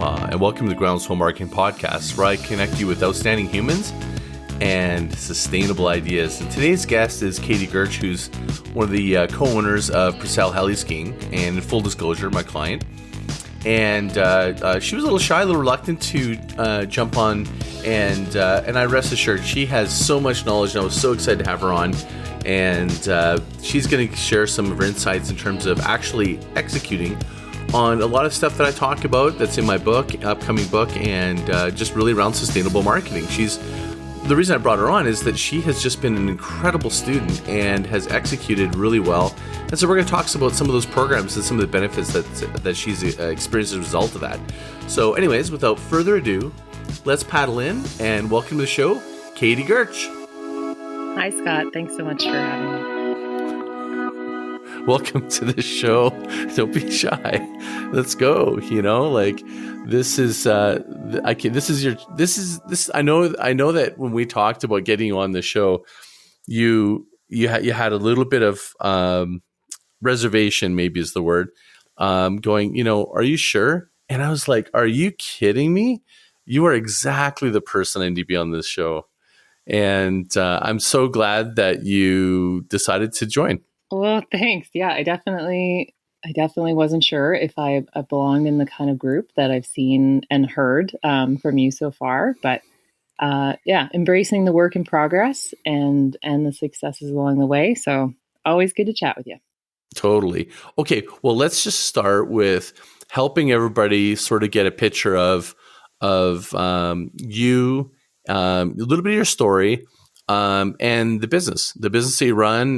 Aloha, and welcome to the Groundswell Marketing Podcast, where I connect you with outstanding humans and sustainable ideas. And today's guest is Katie Gertsch, who's one of the co-owners of Purcell Heliskiing, and in full disclosure, my client. And she was a little shy, a little reluctant to jump on, and I rest assured she has so much knowledge, and I was so excited to have her on. And she's going to share some of her insights in terms of actually executing on a lot of stuff that I talk about that's in my book, upcoming book, and just really around sustainable marketing. The reason I brought her on is that she has just been an incredible student and has executed really well. And so we're going to talk about some of those programs and some of the benefits that she's experienced as a result of that. So anyways, without further ado, let's paddle in and welcome to the show, Katie Gertsch. Hi, Scott. Thanks so much for having me. Welcome to the show. Don't be shy. Let's go. This is I know that when we talked about getting you on the show, you had a little bit of reservation, maybe is the word, going, are you sure? And I was like, are you kidding me? You are exactly the person I need to be on this show. And I'm so glad that you decided to join. Well, thanks. Yeah, I definitely wasn't sure if I belonged in the kind of group that I've seen and heard from you so far. But embracing the work in progress and the successes along the way. So always good to chat with you. Totally. Okay. Well, let's just start with helping everybody sort of get a picture of you, a little bit of your story, and the business that you run,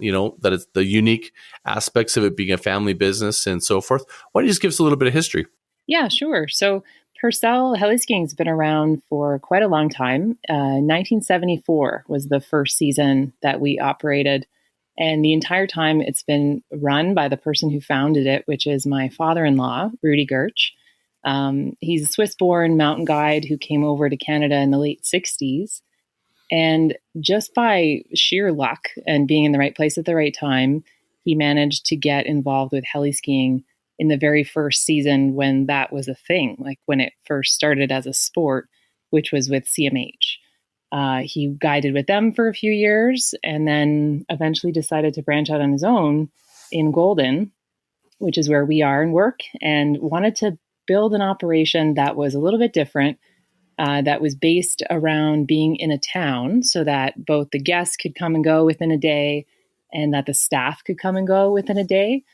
that it's the unique aspects of it being a family business and so forth. Why don't you just give us a little bit of history? Yeah, sure. So Purcell Heliskiing has been around for quite a long time. 1974 was the first season that we operated. And the entire time it's been run by the person who founded it, which is my father-in-law, Rudy Gertsch. He's a Swiss-born mountain guide who came over to Canada in the late 60s. And just by sheer luck and being in the right place at the right time, he managed to get involved with heliskiing in the very first season when that was a thing, like when it first started as a sport, which was with CMH. He guided with them for a few years and then eventually decided to branch out on his own in Golden, which is where we are and work, and wanted to build an operation that was a little bit different. That was based around being in a town so that both the guests could come and go within a day and that the staff could come and go within a day.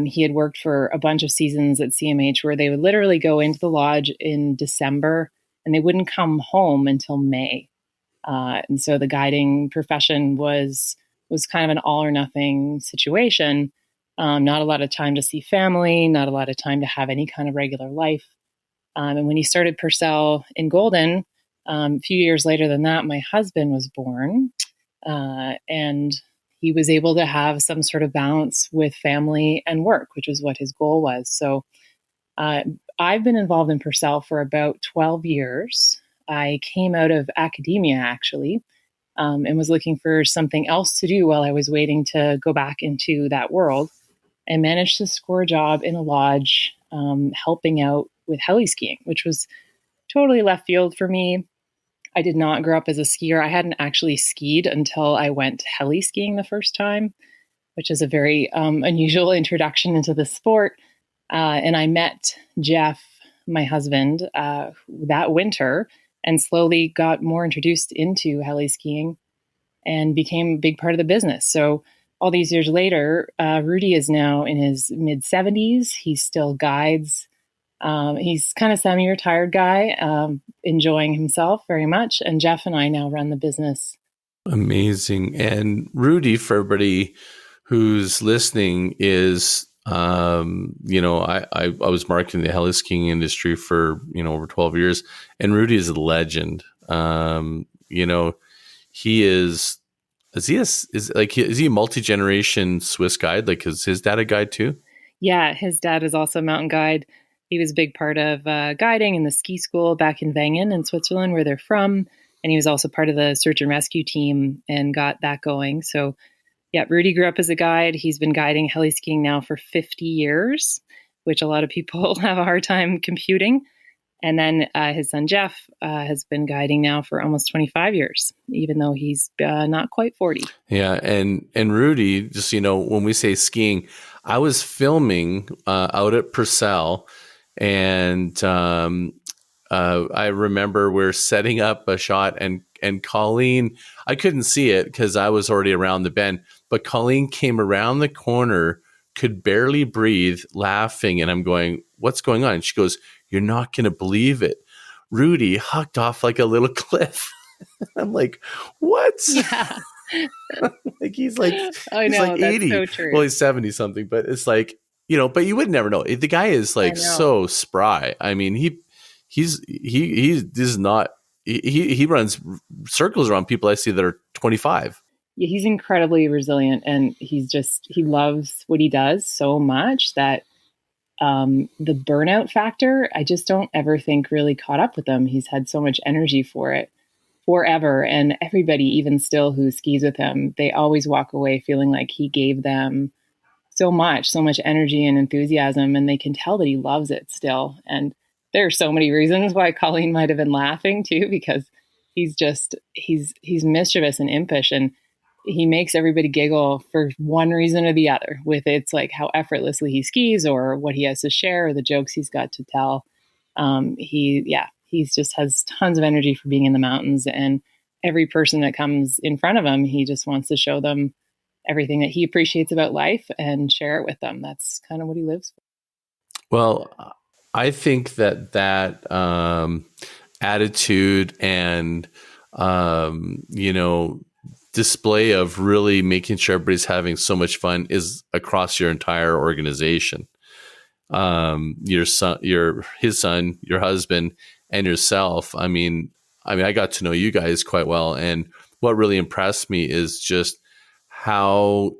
He had worked for a bunch of seasons at CMH where they would literally go into the lodge in December and they wouldn't come home until May. And so the guiding profession was kind of an all or nothing situation. Not a lot of time to see family, not a lot of time to have any kind of regular life. And when he started Purcell in Golden, a few years later than that, my husband was born, and he was able to have some sort of balance with family and work, which is what his goal was. So I've been involved in Purcell for about 12 years. I came out of academia, actually, and was looking for something else to do while I was waiting to go back into that world, and managed to score a job in a lodge helping out with heliskiing, which was totally left field for me. I did not grow up as a skier. I hadn't actually skied until I went heliskiing the first time, which is a very unusual introduction into the sport. And I met Jeff, my husband, that winter and slowly got more introduced into heliskiing and became a big part of the business. So all these years later, Rudy is now in his mid-70s. He still guides. He's kind of semi-retired guy, enjoying himself very much. And Jeff and I now run the business. Amazing. And Rudy, for everybody who's listening, is, I was marketing the heliskiing industry for, over 12 years. And Rudy is a legend. He is he a multi-generation Swiss guide? Like, is his dad a guide too? Yeah, his dad is also a mountain guide. He was a big part of guiding in the ski school back in Wengen in Switzerland, where they're from. And he was also part of the search and rescue team and got that going. So yeah, Rudy grew up as a guide. He's been guiding heliskiing now for 50 years. which a lot of people have a hard time computing. And then his son, Jeff, has been guiding now for almost 25 years, even though he's not quite 40. Yeah. And Rudy, just, when we say skiing, I was filming out at Purcell, and I remember we're setting up a shot, and Colleen, I couldn't see it because I was already around the bend, but Colleen came around the corner, could barely breathe, laughing. And I'm going, what's going on? And she goes, you're not going to believe it. Rudy hucked off like a little cliff. I'm like, what? Yeah. Like he's like 80. That's so true. Well, he's 70 something, but it's like, but you would never know. The guy is like so spry. I mean, he runs circles around people I see that are 25. Yeah, he's incredibly resilient, and he loves what he does so much that the burnout factor, I just don't ever think really caught up with him. He's had so much energy for it forever. And everybody, even still, who skis with him, they always walk away feeling like he gave them so much energy and enthusiasm. And they can tell that he loves it still. And there are so many reasons why Colleen might have been laughing too, because he's mischievous and impish, and he makes everybody giggle for one reason or the other, with it's like how effortlessly he skis, or what he has to share, or the jokes he's got to tell. He just has tons of energy for being in the mountains, and every person that comes in front of him, he just wants to show them everything that he appreciates about life and share it with them. That's kind of what he lives for. Well, I think that attitude and, display of really making sure everybody's having so much fun is across your entire organization. His son, your husband, and yourself. I mean, I got to know you guys quite well, and what really impressed me is just how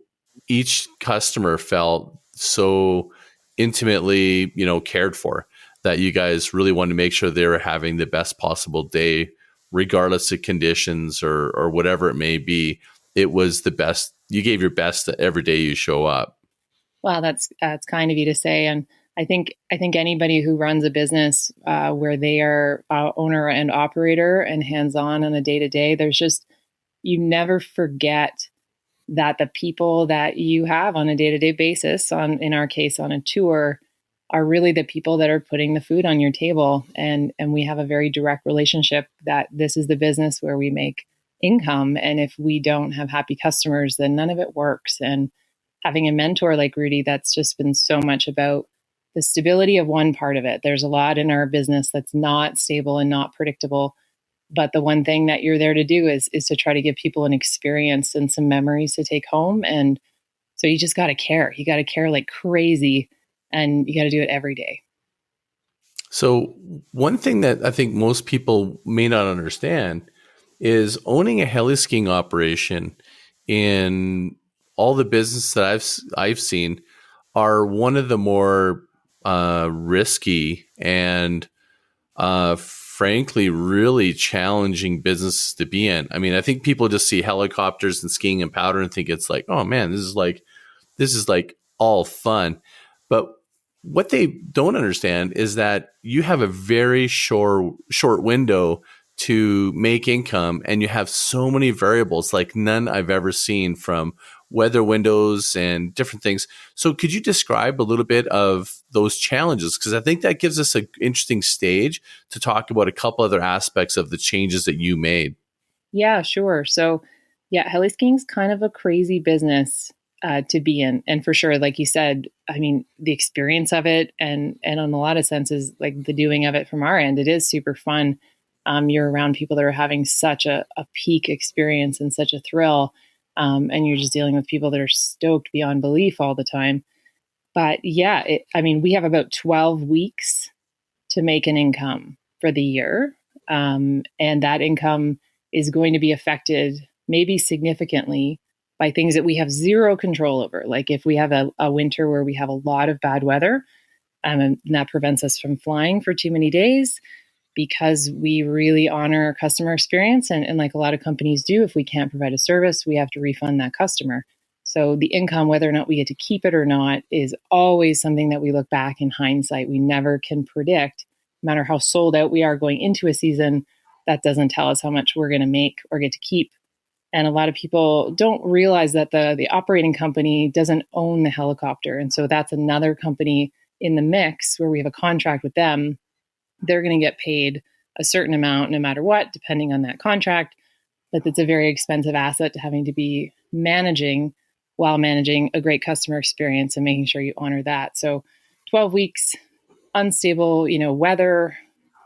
each customer felt so intimately, cared for, that you guys really wanted to make sure they were having the best possible day, regardless of conditions or whatever it may be. It was the best. You gave your best every day you show up. Well, that's kind of you to say. And I think anybody who runs a business where they are owner and operator and hands-on a day-to-day, you never forget that the people that you have on a day-to-day basis, in our case, on a tour, are really the people that are putting the food on your table. And we have a very direct relationship that this is the business where we make income. And if we don't have happy customers, then none of it works. And having a mentor like Rudy, that's just been so much about the stability of one part of it. There's a lot in our business that's not stable and not predictable. But the one thing that you're there to do is to try to give people an experience and some memories to take home. And so you just got to care. You got to care like crazy. And you got to do it every day. So one thing that I think most people may not understand is owning a heliskiing operation in all the business that I've seen are one of the more risky and frankly really challenging businesses to be in. I mean, I think people just see helicopters and skiing and powder and think it's like, oh man, this is like all fun. But what they don't understand is that you have a very short window to make income, and you have so many variables like none I've ever seen, from weather windows and different things. So could you describe a little bit of those challenges? Because I think that gives us an interesting stage to talk about a couple other aspects of the changes that you made. Yeah, sure. So heliskiing is kind of a crazy business to be in. And for sure, like you said, I mean, the experience of it and in a lot of senses, like the doing of it from our end, it is super fun. You're around people that are having such a peak experience and such a thrill. And you're just dealing with people that are stoked beyond belief all the time. But we have about 12 weeks to make an income for the year. And that income is going to be affected maybe significantly by things that we have zero control over. Like if we have a winter where we have a lot of bad weather, and that prevents us from flying for too many days, because we really honor our customer experience. And like a lot of companies do, if we can't provide a service, we have to refund that customer. So the income, whether or not we get to keep it or not, is always something that we look back in hindsight. We never can predict, no matter how sold out we are going into a season, that doesn't tell us how much we're going to make or get to keep. And a lot of people don't realize that the operating company doesn't own the helicopter. And so that's another company in the mix where we have a contract with them. They're going to get paid a certain amount no matter what, depending on that contract. But it's a very expensive asset to having to be managing while managing a great customer experience and making sure you honor that. So 12 weeks, unstable, weather.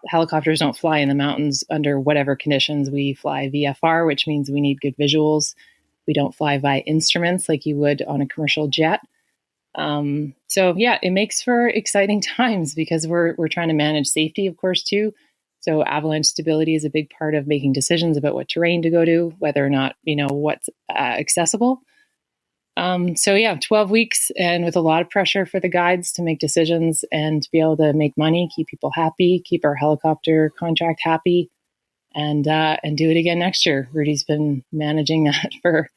Helicopters don't fly in the mountains under whatever conditions. We fly VFR, which means we need good visuals. We don't fly via instruments like you would on a commercial jet. So yeah, it makes for exciting times because we're trying to manage safety, of course, too. So avalanche stability is a big part of making decisions about what terrain to go to, whether or not, what's accessible. So yeah, 12 weeks and with a lot of pressure for the guides to make decisions and to be able to make money, keep people happy, keep our helicopter contract happy, and do it again next year. Rudy's been managing that for,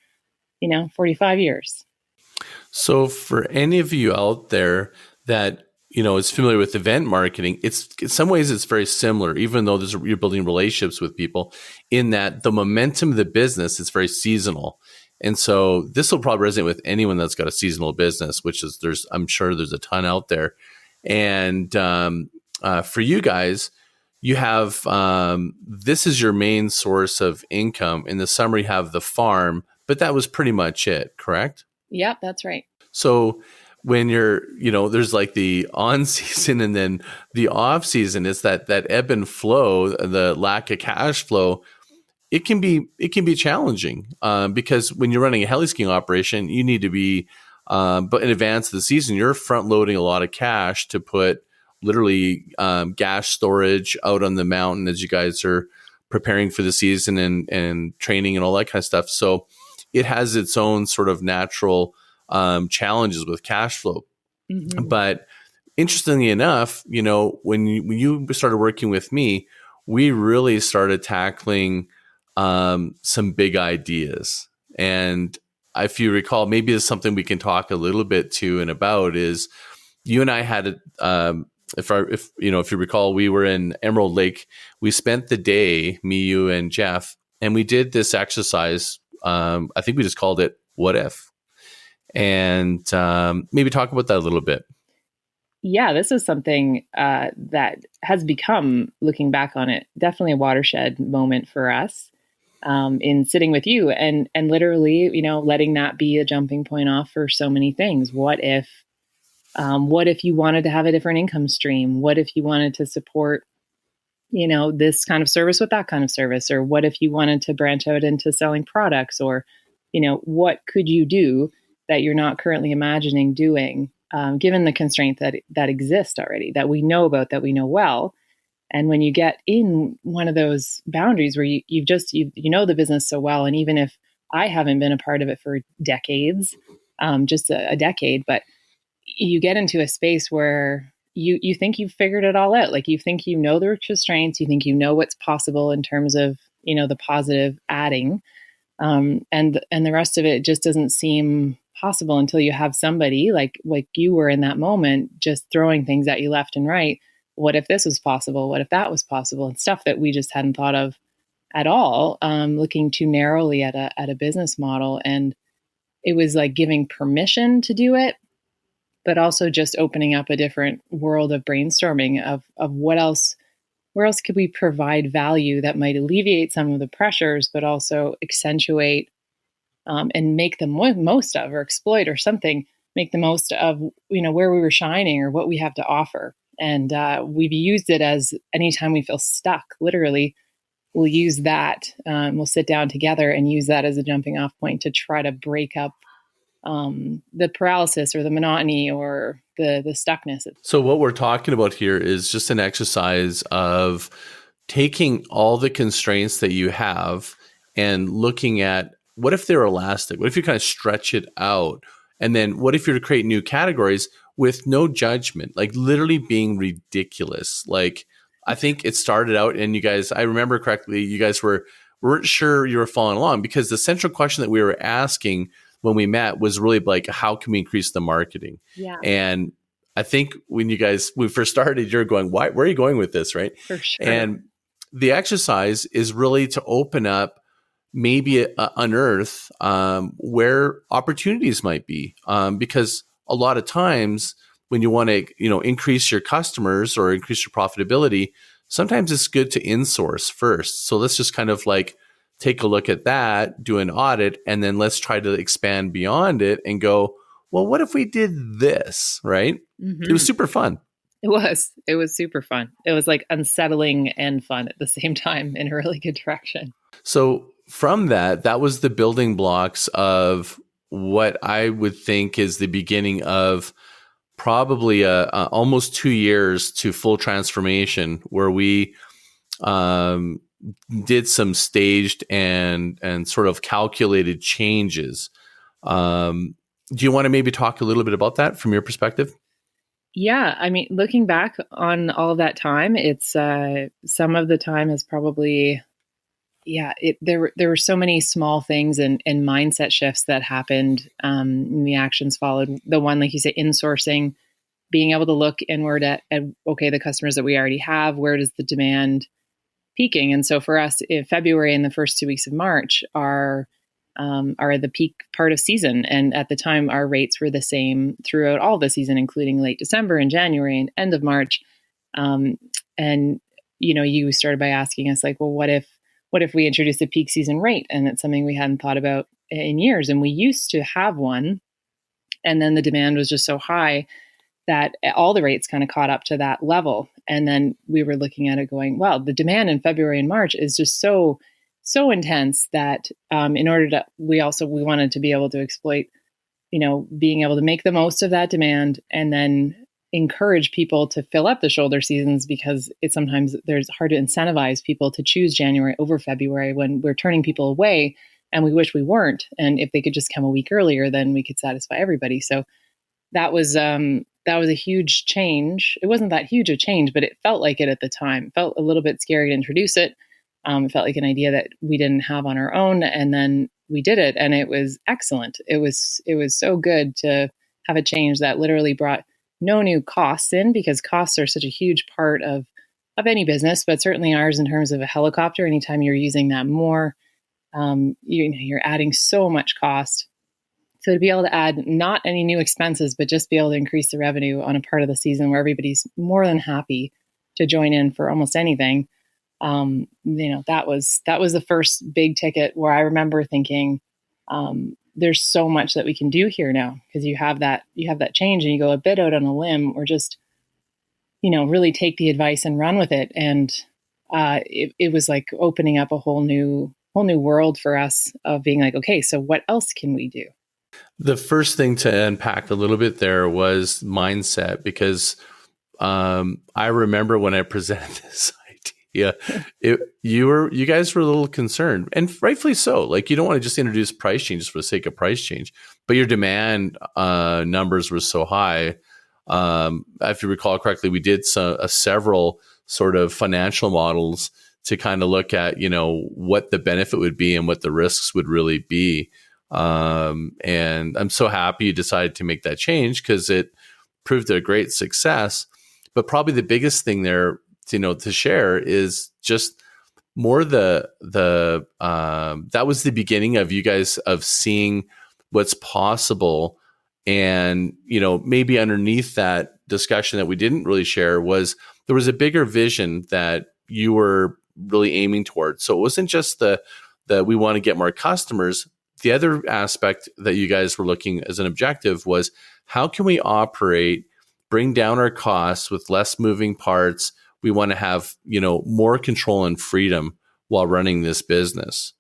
45 years. So for any of you out there that, is familiar with event marketing, it's in some ways it's very similar, even though you're building relationships with people, in that the momentum of the business is very seasonal. And so this will probably resonate with anyone that's got a seasonal business, which is I'm sure there's a ton out there. And for you guys, you have this is your main source of income. In the summer, you have the farm, but that was pretty much it, correct? Yep, that's right. So when you're, there's like the on season and then the off season, it's that ebb and flow, the lack of cash flow. It can be challenging because when you're running a heliskiing operation, you need to be, but in advance of the season, you're front loading a lot of cash to put literally gas storage out on the mountain as you guys are preparing for the season and training and all that kind of stuff. So it has its own sort of natural challenges with cash flow. Mm-hmm. But interestingly enough, when you started working with me, we really started tackling some big ideas. And if you recall, maybe it's something we can talk a little bit to and about is you and I had, if you recall, we were in Emerald Lake. We spent the day, me, you, and Jeff, and we did this exercise. I think we just called it "What If," and maybe talk about that a little bit. Yeah, this is something that has become, looking back on it, definitely a watershed moment for us in sitting with you and literally, letting that be a jumping point off for so many things. What if you wanted to have a different income stream? What if you wanted to support, this kind of service with that kind of service? Or what if you wanted to branch out into selling products? Or, what could you do that you're not currently imagining doing, given the constraint that exists already, that we know about, that we know well? And when you get in one of those boundaries where you know the business so well, and even if I haven't been a part of it for decades, just a decade, but you get into a space where you think you've figured it all out. Like you think you know the constraints, you think you know what's possible in terms of, the positive adding, and the rest of it just doesn't seem possible until you have somebody like you were in that moment, just throwing things at you left and right. What if this was possible? What if that was possible? And stuff that we just hadn't thought of at all, looking too narrowly at a business model. And it was like giving permission to do it, but also just opening up a different world of brainstorming of where else could we provide value that might alleviate some of the pressures, but also accentuate and make the most of, or exploit, or something, make the most of, where we were shining or what we have to offer. And we've used it as anytime we feel stuck, literally, we'll use that. We'll sit down together and use that as a jumping off point to try to break up the paralysis or the monotony or the stuckness. So what we're talking about here is just an exercise of taking all the constraints that you have and looking at what if they're elastic? What if you kind of stretch it out? And then what if you're to create new categories with no judgment, like literally being ridiculous? Like, I think it started out and you guys, I remember correctly, you guys weren't sure you were following along because the central question that we were asking when we met was really like, how can we increase the marketing? Yeah, And I think when we first started, you're going, where are you going with this? Right. for sure. And the exercise is really to open up, maybe unearth where opportunities might be. Because a lot of times when you want to, increase your customers or increase your profitability, sometimes it's good to insource first. So let's just kind of like take a look at that, do an audit, and then let's try to expand beyond it and go, well, what if we did this, right? Mm-hmm. It was super fun. It was super fun. It was like unsettling and fun at the same time in a really good direction. So from that was the building blocks of what I would think is the beginning of probably almost 2 years to full transformation, where we did some staged and sort of calculated changes. Do you want to maybe talk a little bit about that from your perspective? Yeah, I mean, looking back on all of that time, it's some of the time is probably, there were so many small things and mindset shifts that happened. And the actions followed. The one, like you say, insourcing, being able to look inward at okay, the customers that we already have, where does the demand peaking? And so for us, in February and the first 2 weeks of March are the peak part of season. And at the time, our rates were the same throughout all the season, including late December and January and end of March. And, you started by asking us like, well, what if we introduced a peak season rate? And it's something we hadn't thought about in years. And we used to have one. And then the demand was just so high that all the rates kind of caught up to that level. And then we were looking at it going, well, the demand in February and March is just so intense that in order to, we wanted to be able to exploit, being able to make the most of that demand and then encourage people to fill up the shoulder seasons, because it's sometimes there's hard to incentivize people to choose January over February when we're turning people away and we wish we weren't. And if they could just come a week earlier, then we could satisfy everybody. So that was a huge change. It wasn't that huge a change, but it felt like it at the time. It felt a little bit scary to introduce it. It felt like an idea that we didn't have on our own, and then we did it, and it was excellent. It was so good to have a change that literally brought no new costs in, because costs are such a huge part of any business, but certainly ours in terms of a helicopter. Anytime you're using that more, you're adding so much cost. So to be able to add not any new expenses, but just be able to increase the revenue on a part of the season where everybody's more than happy to join in for almost anything. That was the first big ticket where I remember thinking, there's so much that we can do here now, because you have that change and you go a bit out on a limb, or just, really take the advice and run with it. And, it was like opening up a whole new world for us of being like, okay, so what else can we do? The first thing to unpack a little bit there was mindset, because, I remember when I presented this idea, you guys were a little concerned, and rightfully so. Like, you don't want to just introduce price changes for the sake of price change, but your demand numbers were so high. If you recall correctly, we did several sort of financial models to kind of look at, what the benefit would be and what the risks would really be. And I'm so happy you decided to make that change, because it proved a great success. But probably the biggest thing there, to share is just more that was the beginning of you guys of seeing what's possible. And, maybe underneath that discussion that we didn't really share was there was a bigger vision that you were really aiming towards. So it wasn't just the we want to get more customers. The other aspect that you guys were looking as an objective was, how can we operate, bring down our costs with less moving parts? We want to have, more control and freedom while running this business.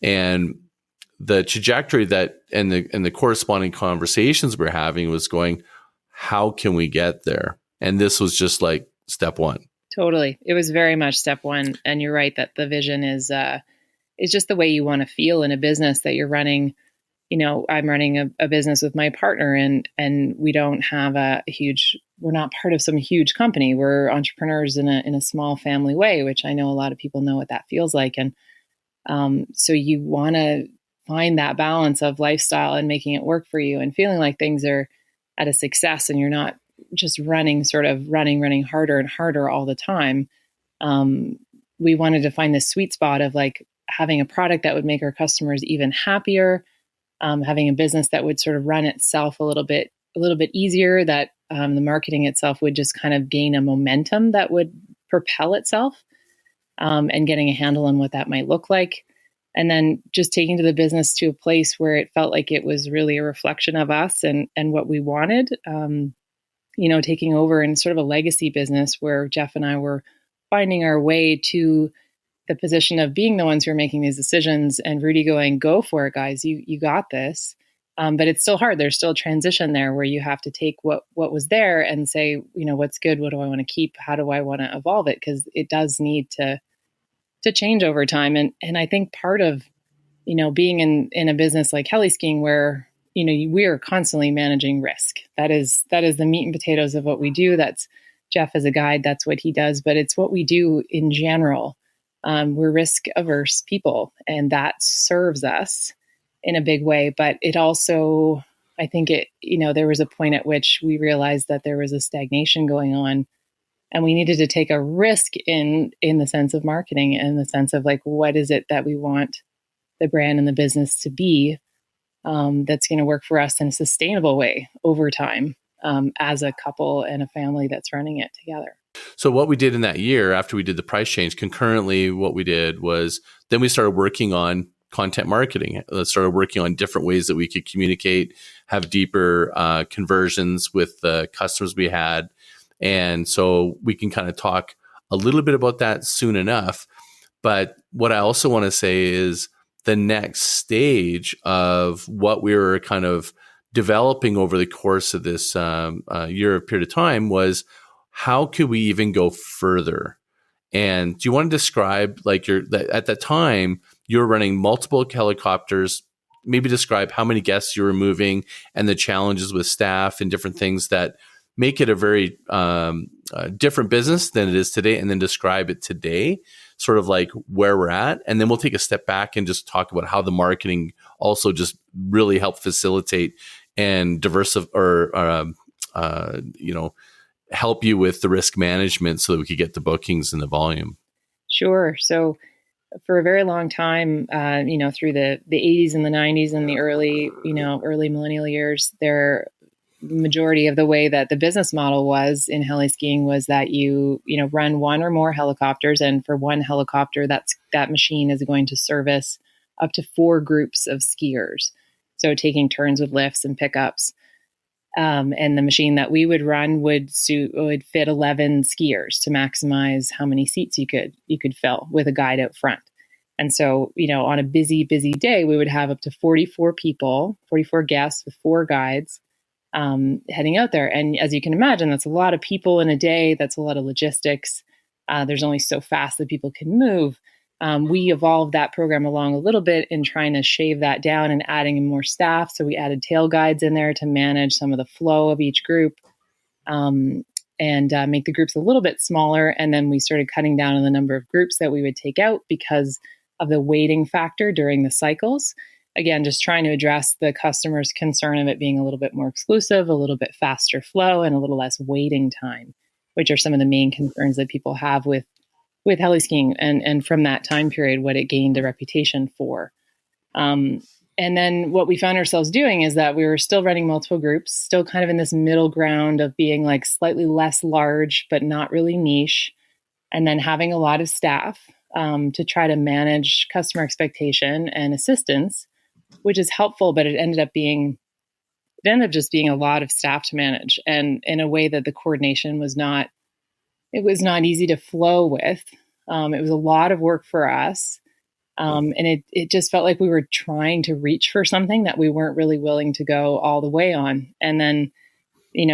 And the trajectory that and the corresponding conversations we're having was going, how can we get there? And this was just like step one. Totally. It was very much step one. And you're right that the vision is just the way you want to feel in a business that you're running. I'm running a business with my partner, and we don't have we're not part of some huge company. We're entrepreneurs in a small family way, which I know a lot of people know what that feels like. And so you want to find that balance of lifestyle and making it work for you and feeling like things are at a success and you're not just running harder and harder all the time. We wanted to find this sweet spot of like having a product that would make our customers even happier, having a business that would sort of run itself a little bit easier, that the marketing itself would just kind of gain a momentum that would propel itself, and getting a handle on what that might look like. And then just taking to the business to a place where it felt like it was really a reflection of us and what we wanted, taking over in sort of a legacy business where Jeff and I were finding our way to the position of being the ones who are making these decisions, and Rudy going, go for it, guys, you got this. But it's still hard. There's still a transition there where you have to take what was there and say, what's good? What do I want to keep? How do I want to evolve it? Because it does need to change over time. And I think part of, being in a business like heliskiing where, we are constantly managing risk. That is the meat and potatoes of what we do. That's Jeff as a guide. That's what he does, but it's what we do in general. We're risk averse people, and that serves us in a big way. But it also, I think there was a point at which we realized that there was a stagnation going on, and we needed to take a risk in the sense of marketing and the sense of like, what is it that we want the brand and the business to be, that's going to work for us in a sustainable way over time, as a couple and a family that's running it together. So what we did in that year after we did the price change, concurrently, what we did was then we started working on content marketing. Started working on different ways that we could communicate, have deeper conversions with the customers we had. And so we can kind of talk a little bit about that soon enough. But what I also want to say is the next stage of what we were kind of developing over the course of this year period of time was, how could we even go further? And do you want to describe, like, at that time, you were running multiple helicopters, maybe describe how many guests you were moving and the challenges with staff and different things that make it a very different business than it is today, and then describe it today, sort of like where we're at. And then we'll take a step back and just talk about how the marketing also just really helped facilitate and diversify or, help you with the risk management so that we could get the bookings and the volume. Sure. So for a very long time, through the 80s and the 90s and the early millennial years, the majority of the way that the business model was in heliskiing was that you run one or more helicopters, and for one helicopter, that machine is going to service up to 4 groups of skiers. So taking turns with lifts and pickups. And the machine that we would run would fit 11 skiers to maximize how many seats you could fill with a guide out front. And so, on a busy day, we would have up to 44 guests with 4 guides, heading out there. And as you can imagine, that's a lot of people in a day. That's a lot of logistics. There's only so fast that people can move. We evolved that program along a little bit in trying to shave that down and adding in more staff. So we added tail guides in there to manage some of the flow of each group, and make the groups a little bit smaller. And then we started cutting down on the number of groups that we would take out because of the waiting factor during the cycles. Again, just trying to address the customer's concern of it being a little bit more exclusive, a little bit faster flow, and a little less waiting time, which are some of the main concerns that people have with heliskiing, and from that time period, what it gained a reputation for. And then what we found ourselves doing is that we were still running multiple groups, still kind of in this middle ground of being like slightly less large, but not really niche. And then having a lot of staff to try to manage customer expectation and assistance, which is helpful, but it ended up just being a lot of staff to manage, and in a way that the coordination was not easy to flow with. It was a lot of work for us. And it just felt like we were trying to reach for something that we weren't really willing to go all the way on. And then,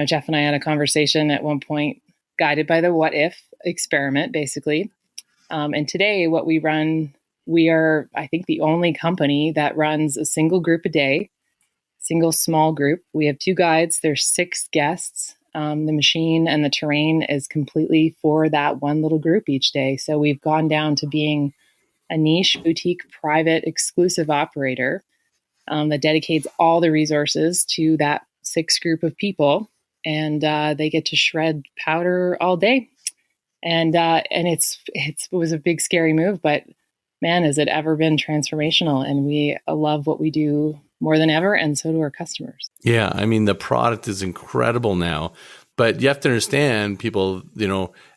Jeff and I had a conversation at one point, guided by the what if experiment, basically. And today what we run, we are, I think, the only company that runs a single group a day, single small group. We have 2 guides. There's 6 guests. The machine and the terrain is completely for that one little group each day. So we've gone down to being a niche, boutique, private, exclusive operator that dedicates all the resources to that 6 group of people, and they get to shred powder all day. And it was a big scary move, but man, has it ever been transformational. And we love what we do more than ever, and so do our customers. Yeah, I mean, the product is incredible now, but you have to understand, people,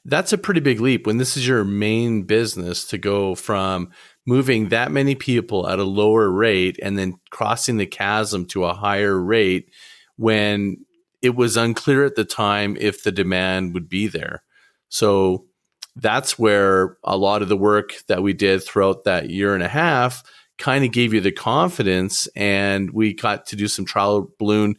that's a pretty big leap when this is your main business, to go from moving that many people at a lower rate and then crossing the chasm to a higher rate when it was unclear at the time if the demand would be there. So that's where a lot of the work that we did throughout that year and a half kind of gave you the confidence, and we got to do some trial balloon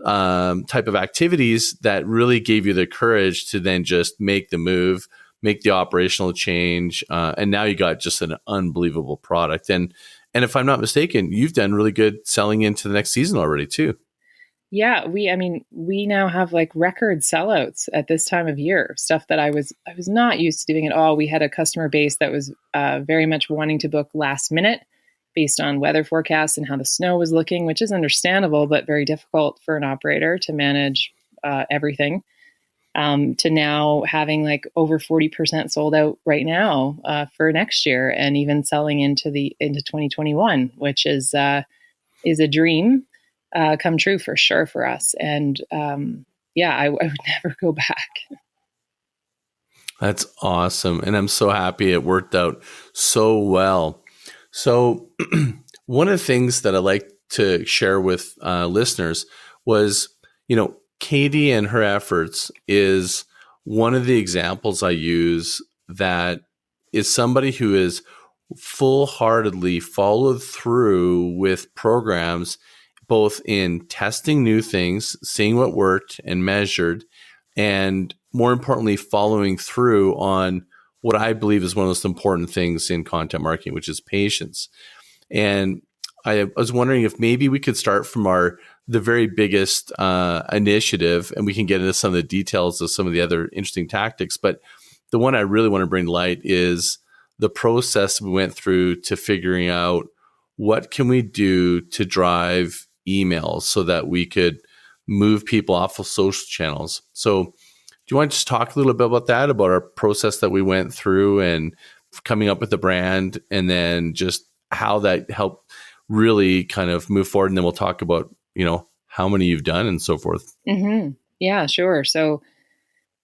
type of activities that really gave you the courage to then just make the move, make the operational change, and now you got just an unbelievable product. And if I'm not mistaken, you've done really good selling into the next season already too. Yeah, we now have like record sellouts at this time of year, stuff that I was not used to doing at all. We had a customer base that was very much wanting to book last minute based on weather forecasts and how the snow was looking, which is understandable, but very difficult for an operator to manage everything. To now having like over 40% sold out right now for next year, and even selling into 2021, which is a dream come true for sure for us. And I would never go back. That's awesome. And I'm so happy it worked out so well. So one of the things that I like to share with listeners was, Katie and her efforts is one of the examples I use that is somebody who is full-heartedly followed through with programs, both in testing new things, seeing what worked and measured, and more importantly, following through on what I believe is one of the most important things in content marketing, which is patience. And I was wondering if maybe we could start from the very biggest initiative, and we can get into some of the details of some of the other interesting tactics. But the one I really want to bring to light is the process we went through to figuring out what can we do to drive emails so that we could move people off of social channels. So do you want to just talk a little bit about that, about our process that we went through and coming up with the brand, and then just how that helped really kind of move forward? And then we'll talk about, how many you've done and so forth. Mm-hmm. Yeah, sure. So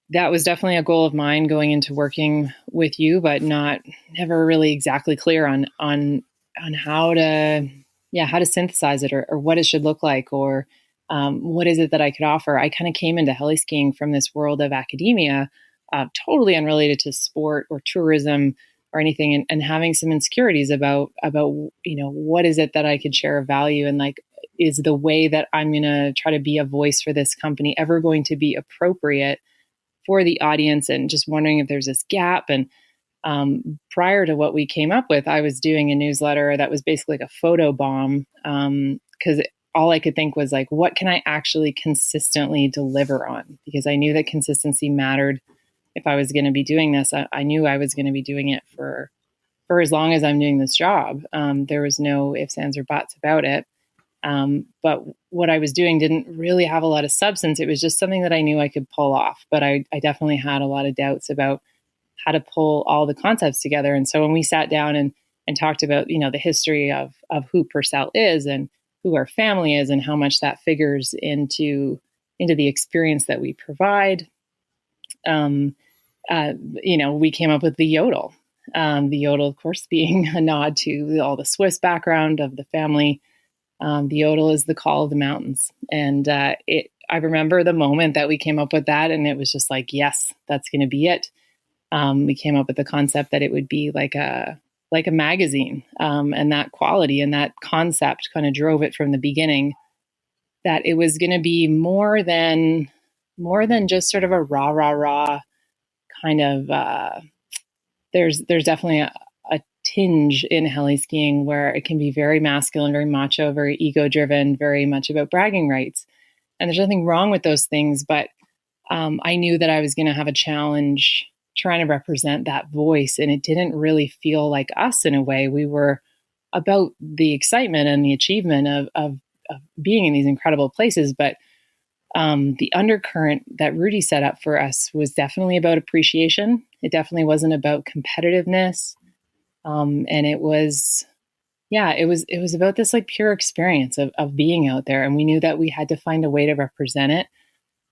that was definitely a goal of mine going into working with you, but never really exactly clear on how to synthesize it, or what it should look like, or what is it that I could offer. I kind of came into heliskiing from this world of academia, totally unrelated to sport or tourism or anything, and having some insecurities about what is it that I could share of value, and like, is the way that I'm going to try to be a voice for this company ever going to be appropriate for the audience, and just wondering if there's this gap. And prior to what we came up with, I was doing a newsletter that was basically like a photo bomb, because all I could think was like, what can I actually consistently deliver on? Because I knew that consistency mattered. If I was going to be doing this, I knew I was going to be doing it for as long as I'm doing this job. There was no ifs, ands, or buts about it. But what I was doing didn't really have a lot of substance. It was just something that I knew I could pull off. But I definitely had a lot of doubts about how to pull all the concepts together. And so when we sat down and talked about, the history of who Purcell is and who our family is and how much that figures into the experience that we provide, we came up with the Yodel. The Yodel, of course, being a nod to all the Swiss background of the family. The Yodel is the call of the mountains. And I remember the moment that we came up with that, and it was just like, yes, that's going to be it. We came up with the concept that it would be like a magazine, and that quality and that concept kind of drove it from the beginning, that it was going to be more than just sort of a rah kind of, there's definitely a tinge in heliskiing where it can be very masculine, very macho, very ego driven, very much about bragging rights. And there's nothing wrong with those things, but I knew that I was going to have a challenge trying to represent that voice. And it didn't really feel like us in a way. We were about the excitement and the achievement of being in these incredible places. But the undercurrent that Rudy set up for us was definitely about appreciation. It definitely wasn't about competitiveness. And it was about this like pure experience of being out there. And we knew that we had to find a way to represent it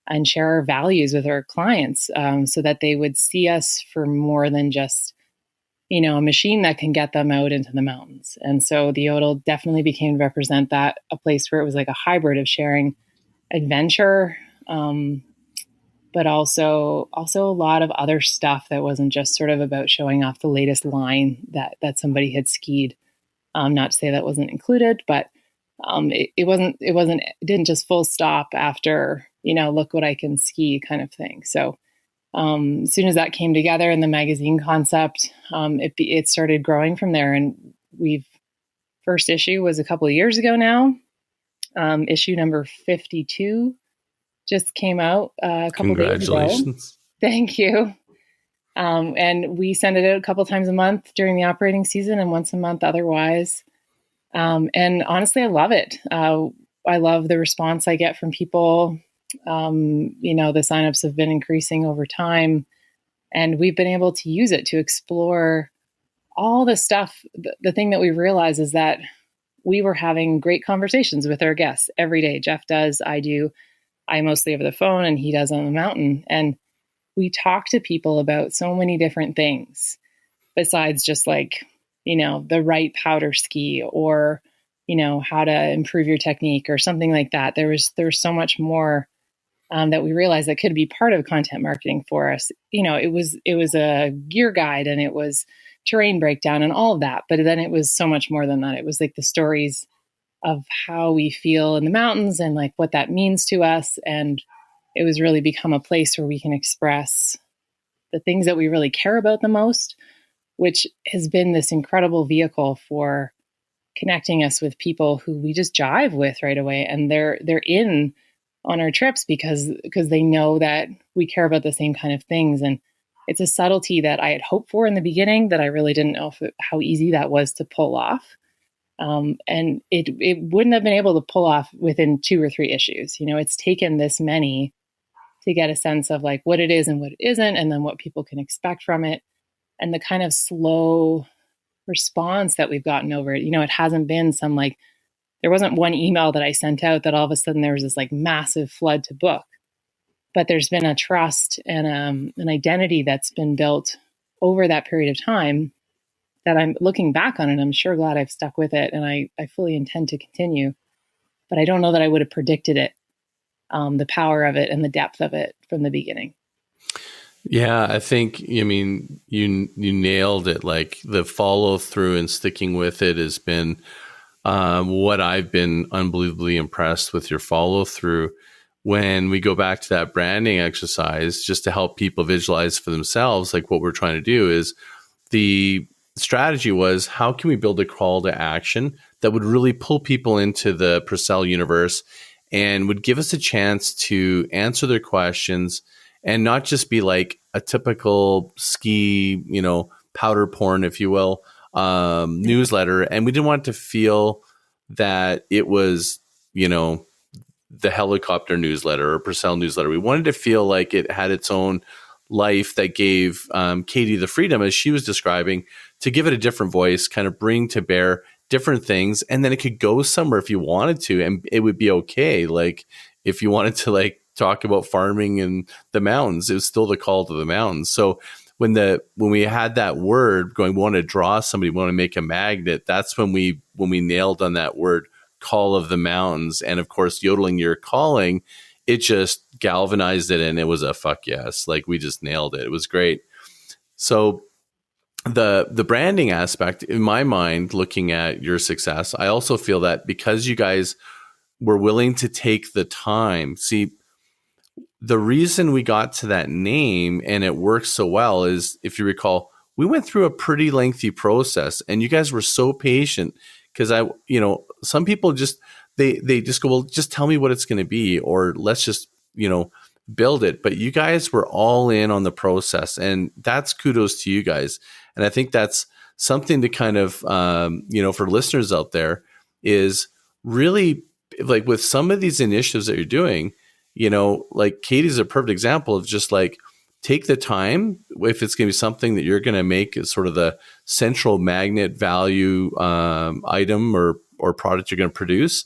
and share our values with our clients, so that they would see us for more than just, a machine that can get them out into the mountains. And so the Yodel definitely became to represent that, a place where it was like a hybrid of sharing adventure, but also a lot of other stuff that wasn't just sort of about showing off the latest line that somebody had skied. Not to say that wasn't included, but it didn't just full stop after, look what I can ski kind of thing. So as soon as that came together and the magazine concept, it started growing from there. And first issue was a couple of years ago now. Issue number 52 just came out a couple of days ago. Congratulations. Thank you. And we send it out a couple times a month during the operating season and once a month otherwise. And honestly, I love it. I love the response I get from people. The signups have been increasing over time, and we've been able to use it to explore all the stuff. The thing that we realize is that we were having great conversations with our guests every day. Jeff does, I do. I mostly over the phone, and he does on the mountain. And we talk to people about so many different things besides just like, the right powder ski or, how to improve your technique or something like that. There was so much more that we realized that could be part of content marketing for us. It was a gear guide and it was terrain breakdown and all of that. But then it was so much more than that. It was like the stories of how we feel in the mountains and like what that means to us. And it was really become a place where we can express the things that we really care about the most, which has been this incredible vehicle for connecting us with people who we just jive with right away. And they're in on our trips because they know that we care about the same kind of things. And it's a subtlety that I had hoped for in the beginning that I really didn't know how easy that was to pull off. And it wouldn't have been able to pull off within 2 or 3 issues. It's taken this many to get a sense of like what it is and what it isn't, and then what people can expect from it. And the kind of slow response that we've gotten over it. It hasn't been there wasn't one email that I sent out that all of a sudden there was this like massive flood to book. But there's been a trust and an identity that's been built over that period of time that I'm looking back on, and I'm sure glad I've stuck with it, and I fully intend to continue. But I don't know that I would have predicted it, the power of it and the depth of it from the beginning. Yeah, I think, you nailed it. Like the follow through and sticking with it has been what I've been unbelievably impressed with your follow through. When we go back to that branding exercise, just to help people visualize for themselves, like what we're trying to do is the strategy was, how can we build a call to action that would really pull people into the Purcell universe and would give us a chance to answer their questions and not just be like a typical ski, powder porn, if you will, newsletter. And we didn't want it to feel that it was, the helicopter newsletter or Purcell newsletter. We wanted to feel like it had its own life that gave Katie the freedom, as she was describing, to give it a different voice, kind of bring to bear different things. And then it could go somewhere if you wanted to, and it would be okay. Like if you wanted to like talk about farming in the mountains, it was still the call to the mountains. So when we had that word going, we want to draw somebody, we want to make a magnet, that's when we nailed on that word, call of the mountains. And of course, yodeling your calling, it just galvanized it, and it was a fuck yes. Like we just nailed it. It was great. So the branding aspect, in my mind, looking at your success, I also feel that because you guys were willing to take the time, see, the reason we got to that name and it works so well is, if you recall, we went through a pretty lengthy process, and you guys were so patient because some people just, they just go, well, just tell me what it's going to be, or let's just, build it. But you guys were all in on the process, and that's kudos to you guys. And I think that's something to kind of, for listeners out there is really like with some of these initiatives that you're doing, like Katie's a perfect example of just like, take the time, if it's going to be something that you're going to make as sort of the central magnet value item or product you're going to produce,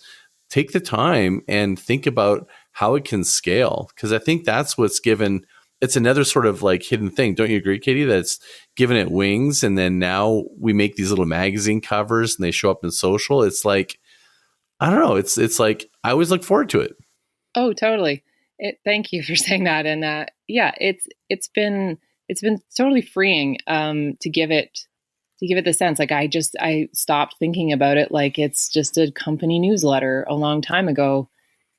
take the time and think about how it can scale. Because I think that's what's given, it's another sort of like hidden thing. Don't you agree, Katie, that's given it wings? And then now we make these little magazine covers and they show up in social. It's like, I don't know. It's like, I always look forward to it. Oh, totally. Thank you for saying that. And yeah, it's been totally freeing to give it the sense. Like I stopped thinking about it like it's just a company newsletter a long time ago.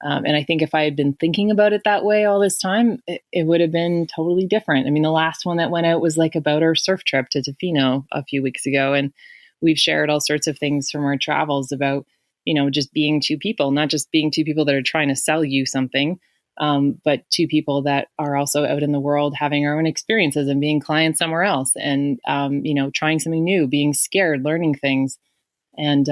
And I think if I had been thinking about it that way all this time, it would have been totally different. I mean, the last one that went out was like about our surf trip to Tofino a few weeks ago. And we've shared all sorts of things from our travels about, just being two people, not just being two people that are trying to sell you something, but two people that are also out in the world having our own experiences and being clients somewhere else and, trying something new, being scared, learning things. And,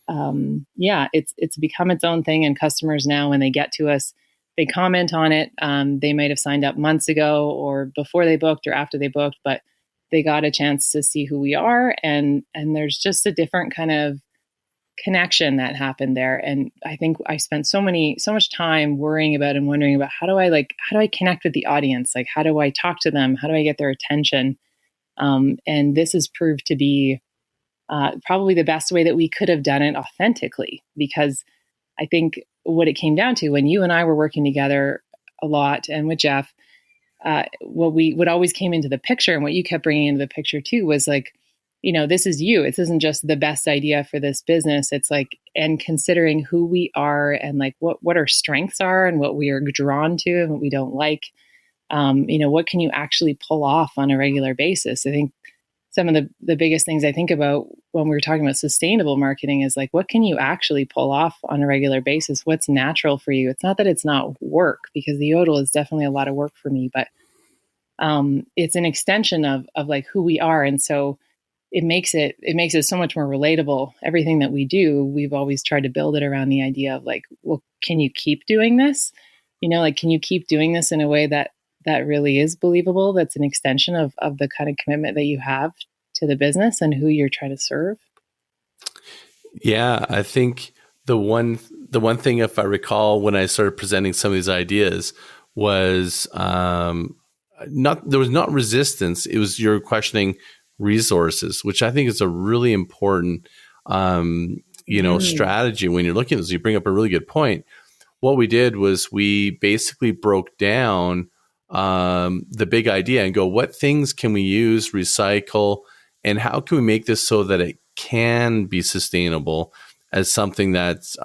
it's become its own thing. And customers now, when they get to us, they comment on it. They might have signed up months ago or before they booked or after they booked, but they got a chance to see who we are. And there's just a different kind of connection that happened there. And I think I spent so much time worrying about and wondering about how do I connect with the audience? Like, how do I talk to them? How do I get their attention? And this has proved to be probably the best way that we could have done it authentically, because I think what it came down to when you and I were working together a lot and with Jeff, what always came into the picture and what you kept bringing into the picture too was like, this is you. This isn't just the best idea for this business. It's like, and considering who we are and like what our strengths are and what we are drawn to and what we don't like, what can you actually pull off on a regular basis? I think some of the biggest things I think about when we're talking about sustainable marketing is like, what can you actually pull off on a regular basis? What's natural for you? It's not that it's not work, because the Yodel is definitely a lot of work for me, but it's an extension of like who we are. And so it makes it so much more relatable. Everything that we do, we've always tried to build it around the idea of like, well, can you keep doing this? Can you keep doing this in a way that really is believable? That's an extension of the kind of commitment that you have to the business and who you're trying to serve. Yeah, I think the one thing, if I recall, when I started presenting some of these ideas was there was not resistance. It was you're questioning resources, which I think is a really important, strategy when you're looking at this. You bring up a really good point. What we did was we basically broke down the big idea and go, what things can we use, recycle, and how can we make this so that it can be sustainable as something that's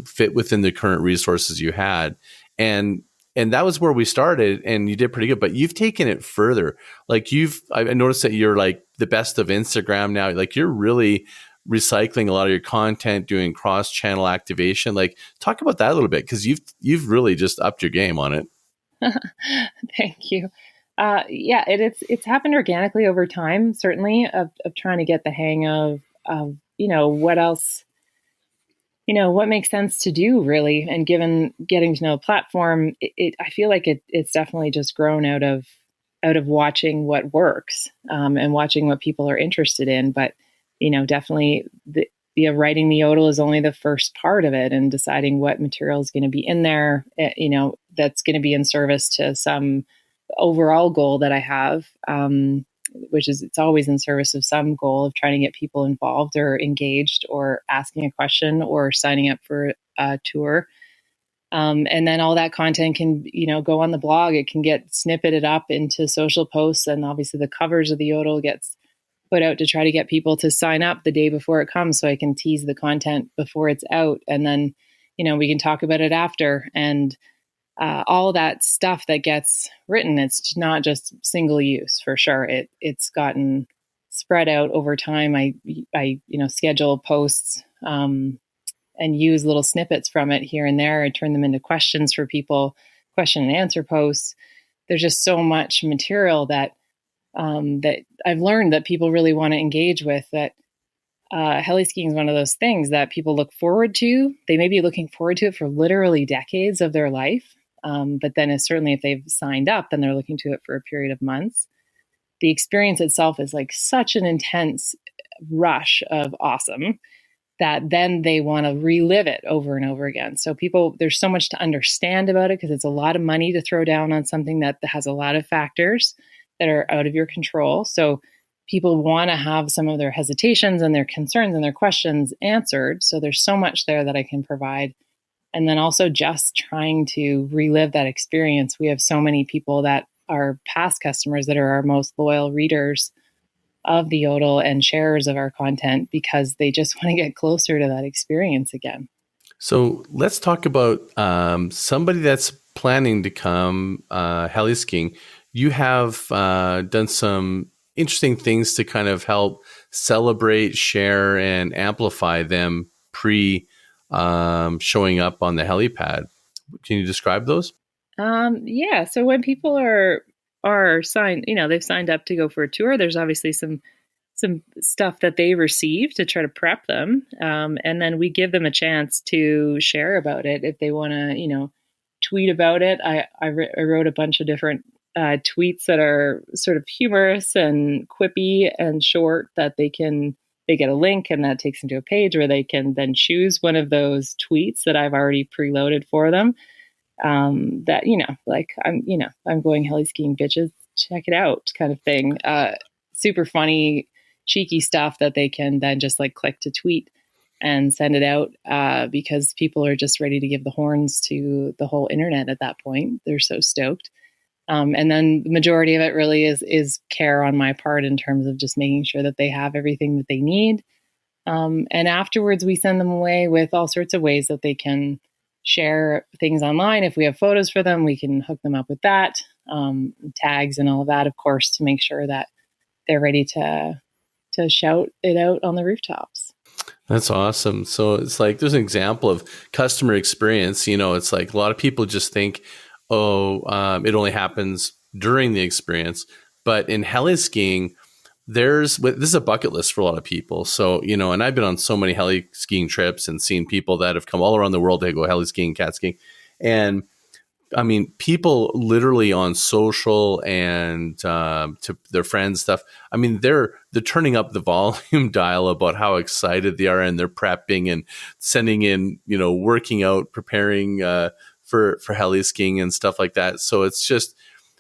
fit within the current resources you had. And that was where we started, and you did pretty good, but you've taken it further. Like I noticed that you're like the best of Instagram now. Like you're really recycling a lot of your content, doing cross-channel activation. Like talk about that a little bit, because you've really just upped your game on it. Thank you. It's happened organically over time, certainly of trying to get the hang of what else, what makes sense to do really. And getting to know a platform, I feel like it's definitely just grown out of watching what works, and watching what people are interested in. But, definitely writing the Yodel is only the first part of it, and deciding what material is going to be in there, that's going to be in service to some overall goal that I have, which is it's always in service of some goal of trying to get people involved or engaged or asking a question or signing up for a tour. And then all that content can, go on the blog. It can get snippeted up into social posts, and obviously the covers of the Yodel gets put out to try to get people to sign up the day before it comes, so I can tease the content before it's out, and then we can talk about it after. And all that stuff that gets written, it's not just single use, for sure. It's gotten spread out over time. I schedule posts and use little snippets from it here and there. I turn them into questions for people, question and answer posts. There's just so much material that that I've learned that people really want to engage with. That heliskiing is one of those things that people look forward to. They may be looking forward to it for literally decades of their life. But then certainly if they've signed up, then they're looking to it for a period of months. The experience itself is like such an intense rush of awesome that then they want to relive it over and over again. So people, there's so much to understand about it because it's a lot of money to throw down on something that has a lot of factors that are out of your control. So people want to have some of their hesitations and their concerns and their questions answered. So there's so much there that I can provide. And then also just trying to relive that experience. We have so many people that are past customers that are our most loyal readers of the Yodel and sharers of our content because they just want to get closer to that experience again. So let's talk about somebody that's planning to come heliskiing. You have done some interesting things to kind of help celebrate, share, and amplify them showing up on the helipad. Can you describe those? Yeah. So when people are signed, they've signed up to go for a tour, there's obviously some stuff that they receive to try to prep them. And then we give them a chance to share about it if they want to, tweet about it. I wrote a bunch of different tweets that are sort of humorous and quippy and short that they get a link and that takes them to a page where they can then choose one of those tweets that I've already preloaded for them. That, I'm going heliskiing, bitches, check it out kind of thing. Super funny, cheeky stuff that they can then just like click to tweet and send it out because people are just ready to give the horns to the whole internet at that point. They're so stoked. And then the majority of it really is care on my part in terms of just making sure that they have everything that they need. And afterwards, we send them away with all sorts of ways that they can share things online. If we have photos for them, we can hook them up with that, tags and all of that, of course, to make sure that they're ready to shout it out on the rooftops. That's awesome. So it's like there's an example of customer experience. It's like a lot of people just think, it only happens during the experience. But in heliskiing, this is a bucket list for a lot of people. So, and I've been on so many heliskiing trips and seen people that have come all around the world to go heliskiing, cat skiing. And I mean, people literally on social and to their friends stuff. I mean, they're turning up the volume dial about how excited they are, and they're prepping and sending in, working out, preparing for heliskiing and stuff like that. So it's just,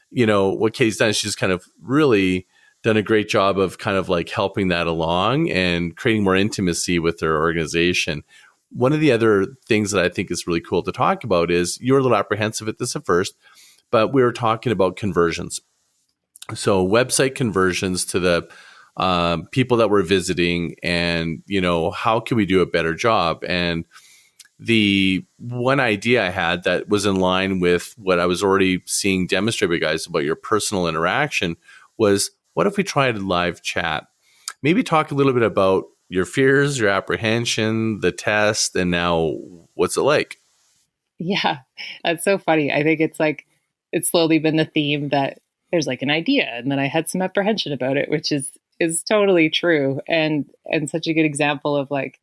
what Katie's done is she's kind of really done a great job of kind of like helping that along and creating more intimacy with their organization. One of the other things that I think is really cool to talk about is you're a little apprehensive at this at first, but we were talking about conversions. So website conversions to the people that we're visiting and, how can we do a better job? And the one idea I had that was in line with what I was already seeing demonstrated by guys about your personal interaction was, what if we tried live chat? Maybe talk a little bit about your fears, your apprehension, the test, and now what's it like? Yeah, that's so funny. I think it's slowly been the theme that there's like an idea and then I had some apprehension about it, which is totally true and such a good example of like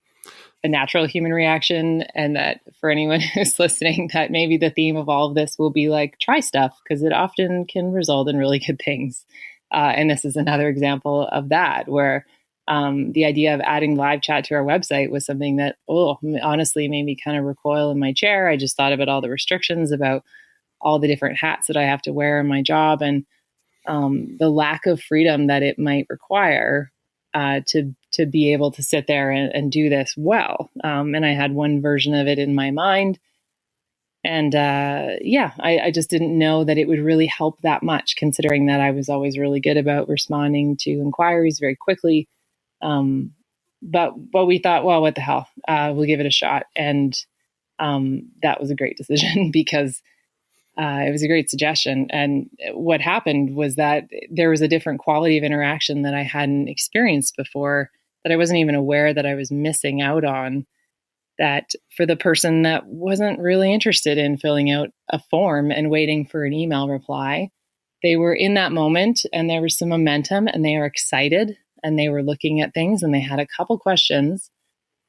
a natural human reaction. And that for anyone who's listening, that maybe the theme of all of this will be like, try stuff because it often can result in really good things. And this is another example of that where the idea of adding live chat to our website was something that, honestly made me kind of recoil in my chair. I just thought about all the restrictions, about all the different hats that I have to wear in my job and the lack of freedom that it might require to be able to sit there and do this well. And I had one version of it in my mind. And I just didn't know that it would really help that much, considering that I was always really good about responding to inquiries very quickly. But we thought, well, what the hell? We'll give it a shot. And that was a great decision because it was a great suggestion. And what happened was that there was a different quality of interaction that I hadn't experienced before, that I wasn't even aware that I was missing out on. That for the person that wasn't really interested in filling out a form and waiting for an email reply, they were in that moment and there was some momentum and they were excited and they were looking at things and they had a couple questions.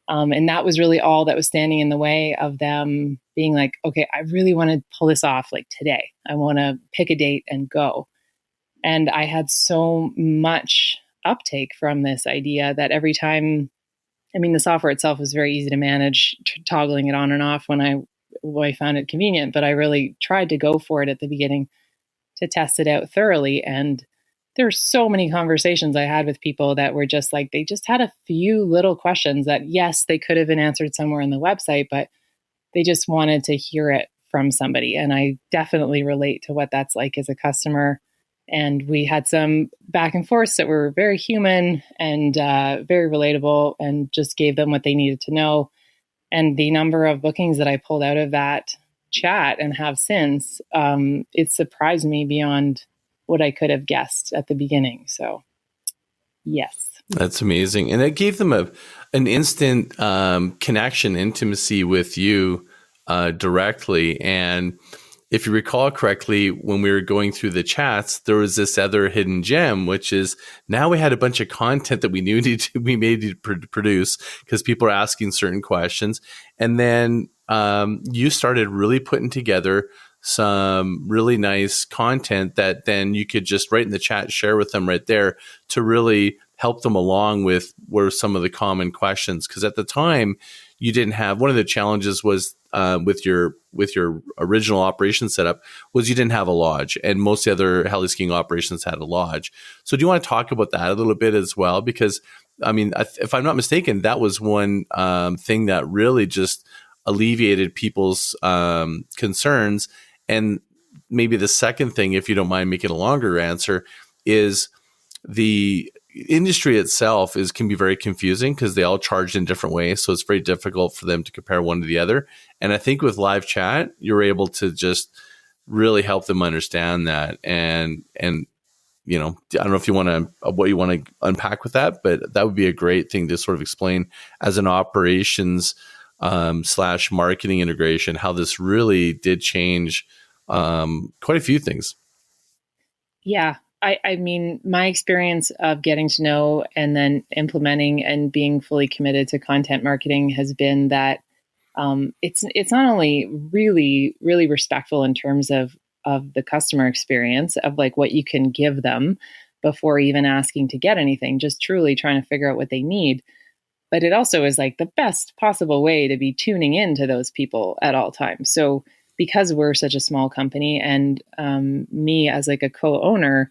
And that was really all that was standing in the way of them being like, okay, I really want to pull this off like today. I want to pick a date and go. And I had so much uptake from this idea that every time, I mean, the software itself was very easy to manage, toggling it on and off when I found it convenient, but I really tried to go for it at the beginning to test it out thoroughly. And there were so many conversations I had with people that were just like, they just had a few little questions that, yes, they could have been answered somewhere on the website, but they just wanted to hear it from somebody. And I definitely relate to what that's like as a customer. And we had some back and forths that were very human and very relatable and just gave them what they needed to know. And the number of bookings that I pulled out of that chat and have since, it surprised me beyond what I could have guessed at the beginning. So, yes. That's amazing. And it gave them an instant connection, intimacy with you directly. And if you recall correctly, when we were going through the chats, there was this other hidden gem, which is now we had a bunch of content that we needed to produce because people are asking certain questions. And then you started really putting together some really nice content that then you could just write in the chat, share with them right there to really help them along with were some of the common questions. Because at the time, you didn't have, one of the challenges was with your original operation setup was you didn't have a lodge, and most of the other heli-skiing operations had a lodge. So do you want to talk about that a little bit as well? Because I mean, if I'm not mistaken, that was one thing that really just alleviated people's concerns. And maybe the second thing, if you don't mind making a longer answer, is the industry itself can be very confusing because they all charge in different ways. So it's very difficult for them to compare one to the other. And I think with live chat, you're able to just really help them understand that. And you know, I don't know if you want to, what you want to unpack with that, but that would be a great thing to sort of explain as an operations / marketing integration, how this really did change quite a few things. Yeah. I mean, my experience of getting to know and then implementing and being fully committed to content marketing has been that it's not only really, really respectful in terms of the customer experience of like what you can give them before even asking to get anything, just truly trying to figure out what they need. But it also is like the best possible way to be tuning in to those people at all times. So because we're such a small company and me as like a co-owner,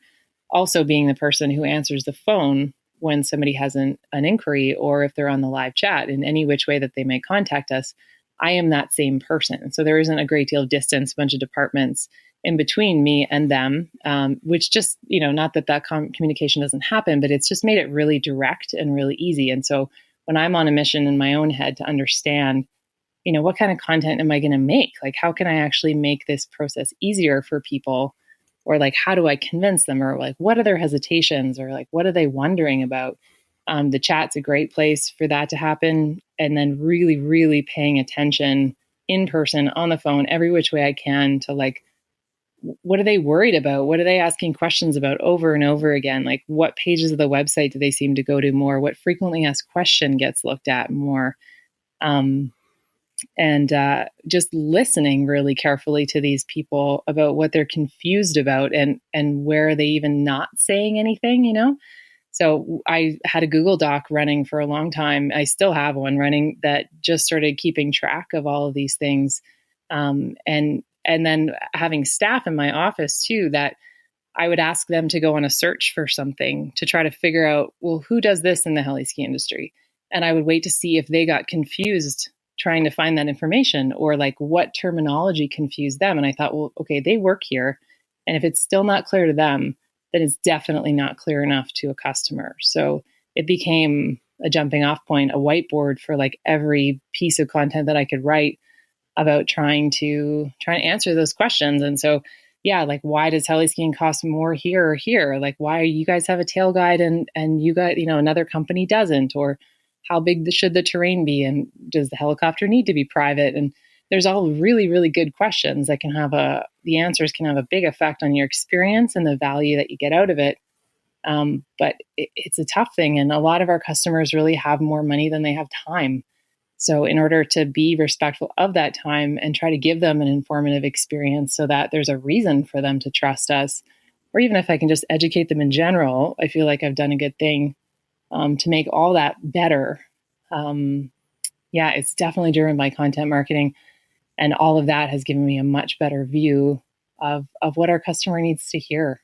also being the person who answers the phone when somebody has an inquiry or if they're on the live chat in any which way that they may contact us, I am that same person. So there isn't a great deal of distance, a bunch of departments in between me and them, which just, you know, not that communication doesn't happen, but it's just made it really direct and really easy. And so when I'm on a mission in my own head to understand, you know, what kind of content am I going to make? Like, how can I actually make this process easier for people? Or like, how do I convince them? Or like, what are their hesitations? Or like, what are they wondering about? The chat's a great place for that to happen. And then really, really paying attention in person, on the phone, every which way I can to like, what are they worried about? What are they asking questions about over and over again? Like, what pages of the website do they seem to go to more? What frequently asked question gets looked at more? And just listening really carefully to these people about what they're confused about and where are they even not saying anything, you know? So I had a Google Doc running for a long time. I still have one running that just started keeping track of all of these things. And then having staff in my office too, that I would ask them to go on a search for something to try to figure out, well, who does this in the heli-ski industry? And I would wait to see if they got confused trying to find that information or like what terminology confused them. And I thought, well, okay, they work here. And if it's still not clear to them, then it's definitely not clear enough to a customer. So it became a jumping off point, a whiteboard for like every piece of content that I could write about trying to answer those questions. And so, yeah, like, why does heli-skiing cost more here or here? Like, why you guys have a tail guide and you got, you know, another company doesn't? Or how big should the terrain be? And does the helicopter need to be private? And there's all really, really good questions that can have the answers can have a big effect on your experience and the value that you get out of it. But it's a tough thing. And a lot of our customers really have more money than they have time. So in order to be respectful of that time and try to give them an informative experience so that there's a reason for them to trust us, or even if I can just educate them in general, I feel like I've done a good thing to make all that better. Yeah, it's definitely driven by content marketing. And all of that has given me a much better view of what our customer needs to hear.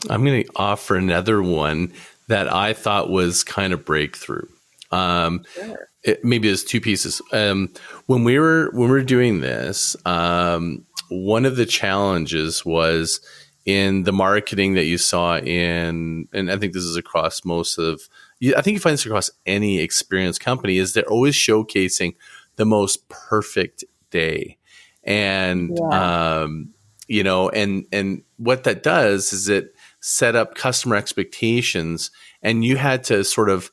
I'm going to offer another one that I thought was kind of breakthrough. Sure. Maybe there's two pieces. When we were doing this, one of the challenges was in the marketing that you saw in, and I think this is across most of, I think you find this across any experienced company, is they're always showcasing the most perfect day. And, Yeah. and what that does is it set up customer expectations, and you had to sort of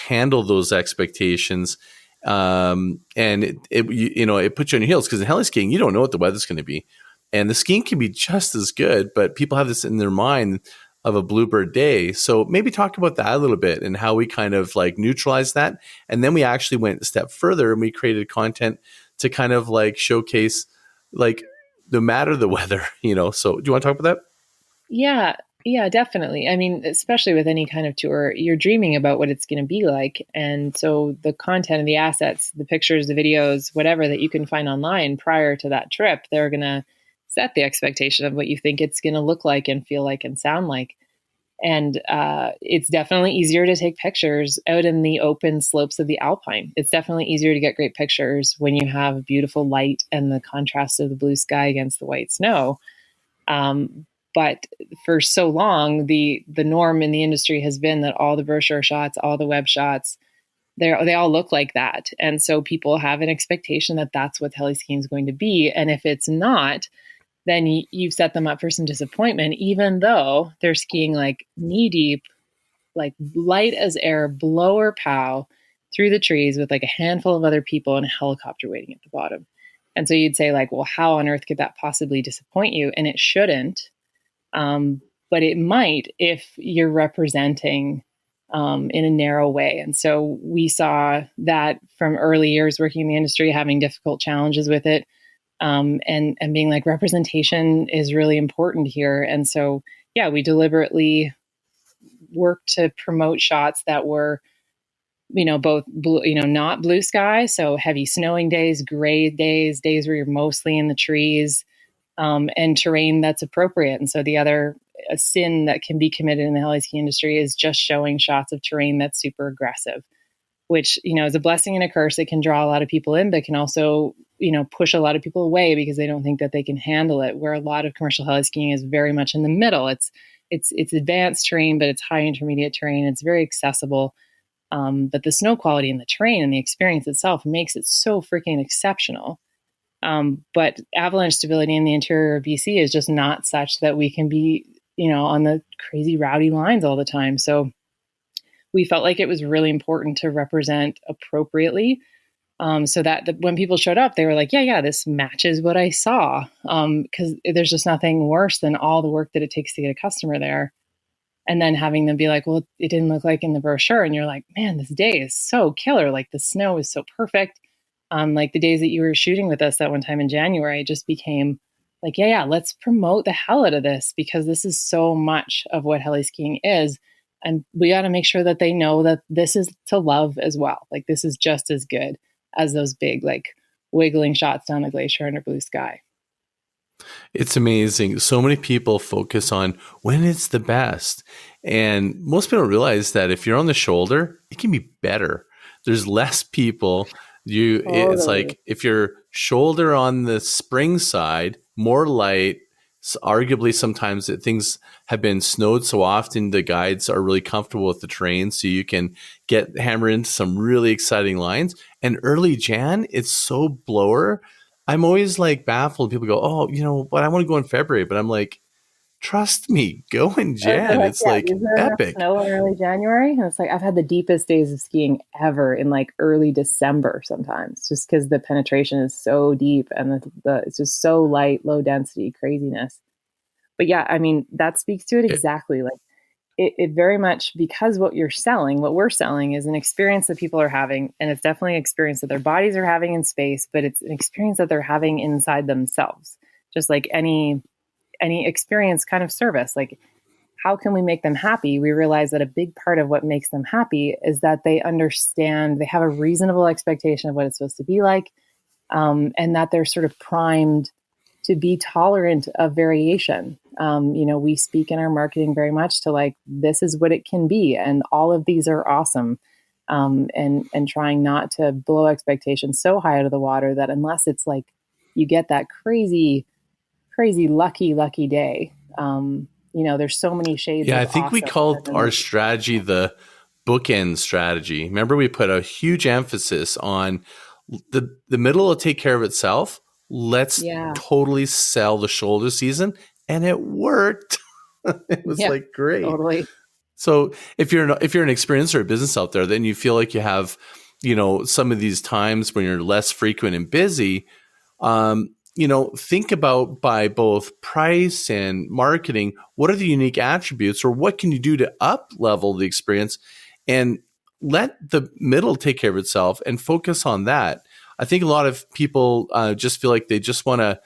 handle those expectations. And it puts you on your heels, because in heli-skiing, you don't know what the weather's going to be. And the skiing can be just as good, but people have this in their mind of a bluebird day. So maybe talk about that a little bit and how we kind of like neutralize that. And then we actually went a step further and we created content to kind of like showcase, like, no matter the weather, So do you want to talk about that? Yeah. Yeah, definitely. I mean, especially with any kind of tour, you're dreaming about what it's going to be like. And so the content and the assets, the pictures, the videos, whatever that you can find online prior to that trip, they're going to set the expectation of what you think it's going to look like and feel like and sound like. And it's definitely easier to take pictures out in the open slopes of the Alpine. It's definitely easier to get great pictures when you have beautiful light and the contrast of the blue sky against the white snow. But for so long, the norm in the industry has been that all the brochure shots, all the web shots, they all look like that. And so people have an expectation that that's what heli-skiing is going to be. And if it's not, then you've set them up for some disappointment, even though they're skiing like knee deep, like light as air, blower pow through the trees with like a handful of other people and a helicopter waiting at the bottom. And so you'd say, like, well, how on earth could that possibly disappoint you? And it shouldn't. But it might if you're representing in a narrow way. And so we saw that from early years working in the industry, having difficult challenges with it, and being like, representation is really important here. And so, yeah, we deliberately worked to promote shots that were, both blue, not blue sky, so heavy snowing days, gray days, days where you're mostly in the trees, and terrain that's appropriate. And so the other sin that can be committed in the heli-ski industry is just showing shots of terrain that's super aggressive, which, is a blessing and a curse. It can draw a lot of people in, but can also, push a lot of people away because they don't think that they can handle it. Where a lot of commercial heli-skiing is very much in the middle. It's advanced terrain, but it's high intermediate terrain. It's very accessible. But the snow quality and the terrain and the experience itself makes it so freaking exceptional. But avalanche stability in the interior of BC is just not such that we can be, on the crazy rowdy lines all the time. So we felt like it was really important to represent appropriately, so that when people showed up, they were like, yeah, this matches what I saw. Because there's just nothing worse than all the work that it takes to get a customer there. And then having them be like, well, it didn't look like in the brochure. And you're like, man, this day is so killer. Like the snow is so perfect. Like the days that you were shooting with us that one time in January, it just became like, yeah, let's promote the hell out of this, because this is so much of what heli-skiing is. And we got to make sure that they know that this is to love as well. Like this is just as good as those big, like wiggling shots down the glacier under blue sky. It's amazing. So many people focus on when it's the best. And most people don't realize that if you're on the shoulder, it can be better. There's less people. It's like if you're shoulder on the spring side, more light. So arguably, sometimes things have been snowed so often, the guides are really comfortable with the terrain, so you can get hammered into some really exciting lines. And early Jan, it's so blower. I'm always like baffled. People go, oh, but I want to go in February. But I'm like, trust me, go in They're Jan. like, It's yeah, like is there enough epic. snow in early January? And it's like, I've had the deepest days of skiing ever in like early December sometimes, just because the penetration is so deep and it's just so light, low density craziness. But yeah, I mean, that speaks to it Yeah, exactly. Like it very much, because what we're selling is an experience that people are having. And it's definitely an experience that their bodies are having in space, but it's an experience that they're having inside themselves. Just like any experience kind of service. Like, how can we make them happy? We realize that a big part of what makes them happy is that they understand, they have a reasonable expectation of what it's supposed to be like, and that they're sort of primed to be tolerant of variation. We speak in our marketing very much to like, this is what it can be, and all of these are awesome. And trying not to blow expectations so high out of the water that unless it's like you get that crazy, crazy lucky day, there's so many shades yeah. I of think we awesome. called our strategy the bookend strategy. Remember, we put a huge emphasis on the middle will take care of itself. Let's Yeah, totally sell the shoulder season, and it worked. It was yeah, like great. totally. So if you're an experiencer or business out there, then you feel like you have, some of these times when you're less frequent and busy. Think about by both price and marketing, what are the unique attributes or what can you do to up level the experience and let the middle take care of itself and focus on that. I think a lot of people just feel like they just want to,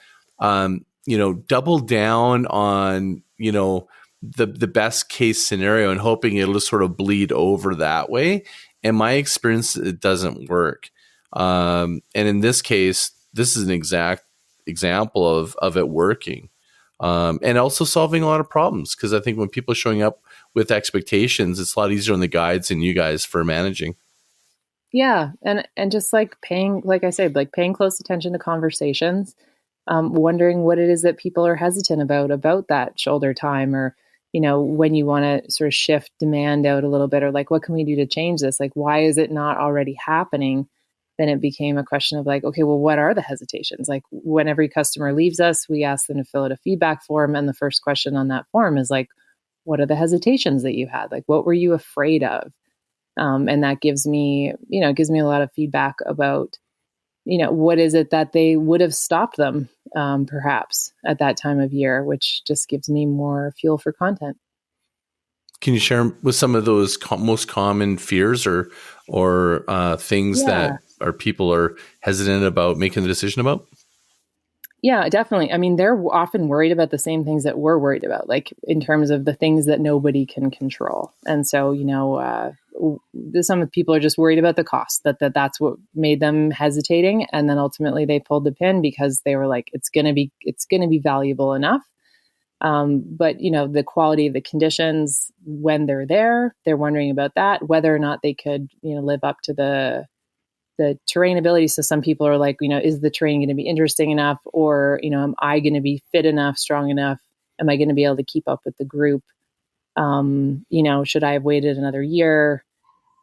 double down on, the best case scenario and hoping it'll just sort of bleed over that way. In my experience, it doesn't work. And in this case, this is an exact example of it working, and also solving a lot of problems. Because I think when people are showing up with expectations, it's a lot easier on the guides and you guys for managing. Yeah, and just like paying, like I said, like paying close attention to conversations, wondering what it is that people are hesitant about that shoulder time, or when you want to sort of shift demand out a little bit, or like what can we do to change this? Like, why is it not already happening? Then it became a question of like, okay, well, what are the hesitations? Like when every customer leaves us, we ask them to fill out a feedback form, and the first question on that form is like, what are the hesitations that you had? Like, what were you afraid of? And that gives me a lot of feedback about, what is it that they would have stopped them, perhaps at that time of year, which just gives me more fuel for content. Can you share with some of those most common fears or things Yeah. that our people are hesitant about making the decision about? Yeah, definitely. I mean, they're often worried about the same things that we're worried about, like in terms of the things that nobody can control. And so, some people are just worried about the cost, that's what made them hesitating. And then ultimately they pulled the pin because they were like, it's going to be valuable enough. But the quality of the conditions when they're there, they're wondering about that, whether or not they could, live up to the terrain ability. So some people are like, is the terrain going to be interesting enough? Or, am I going to be fit enough, strong enough? Am I going to be able to keep up with the group? Should I have waited another year?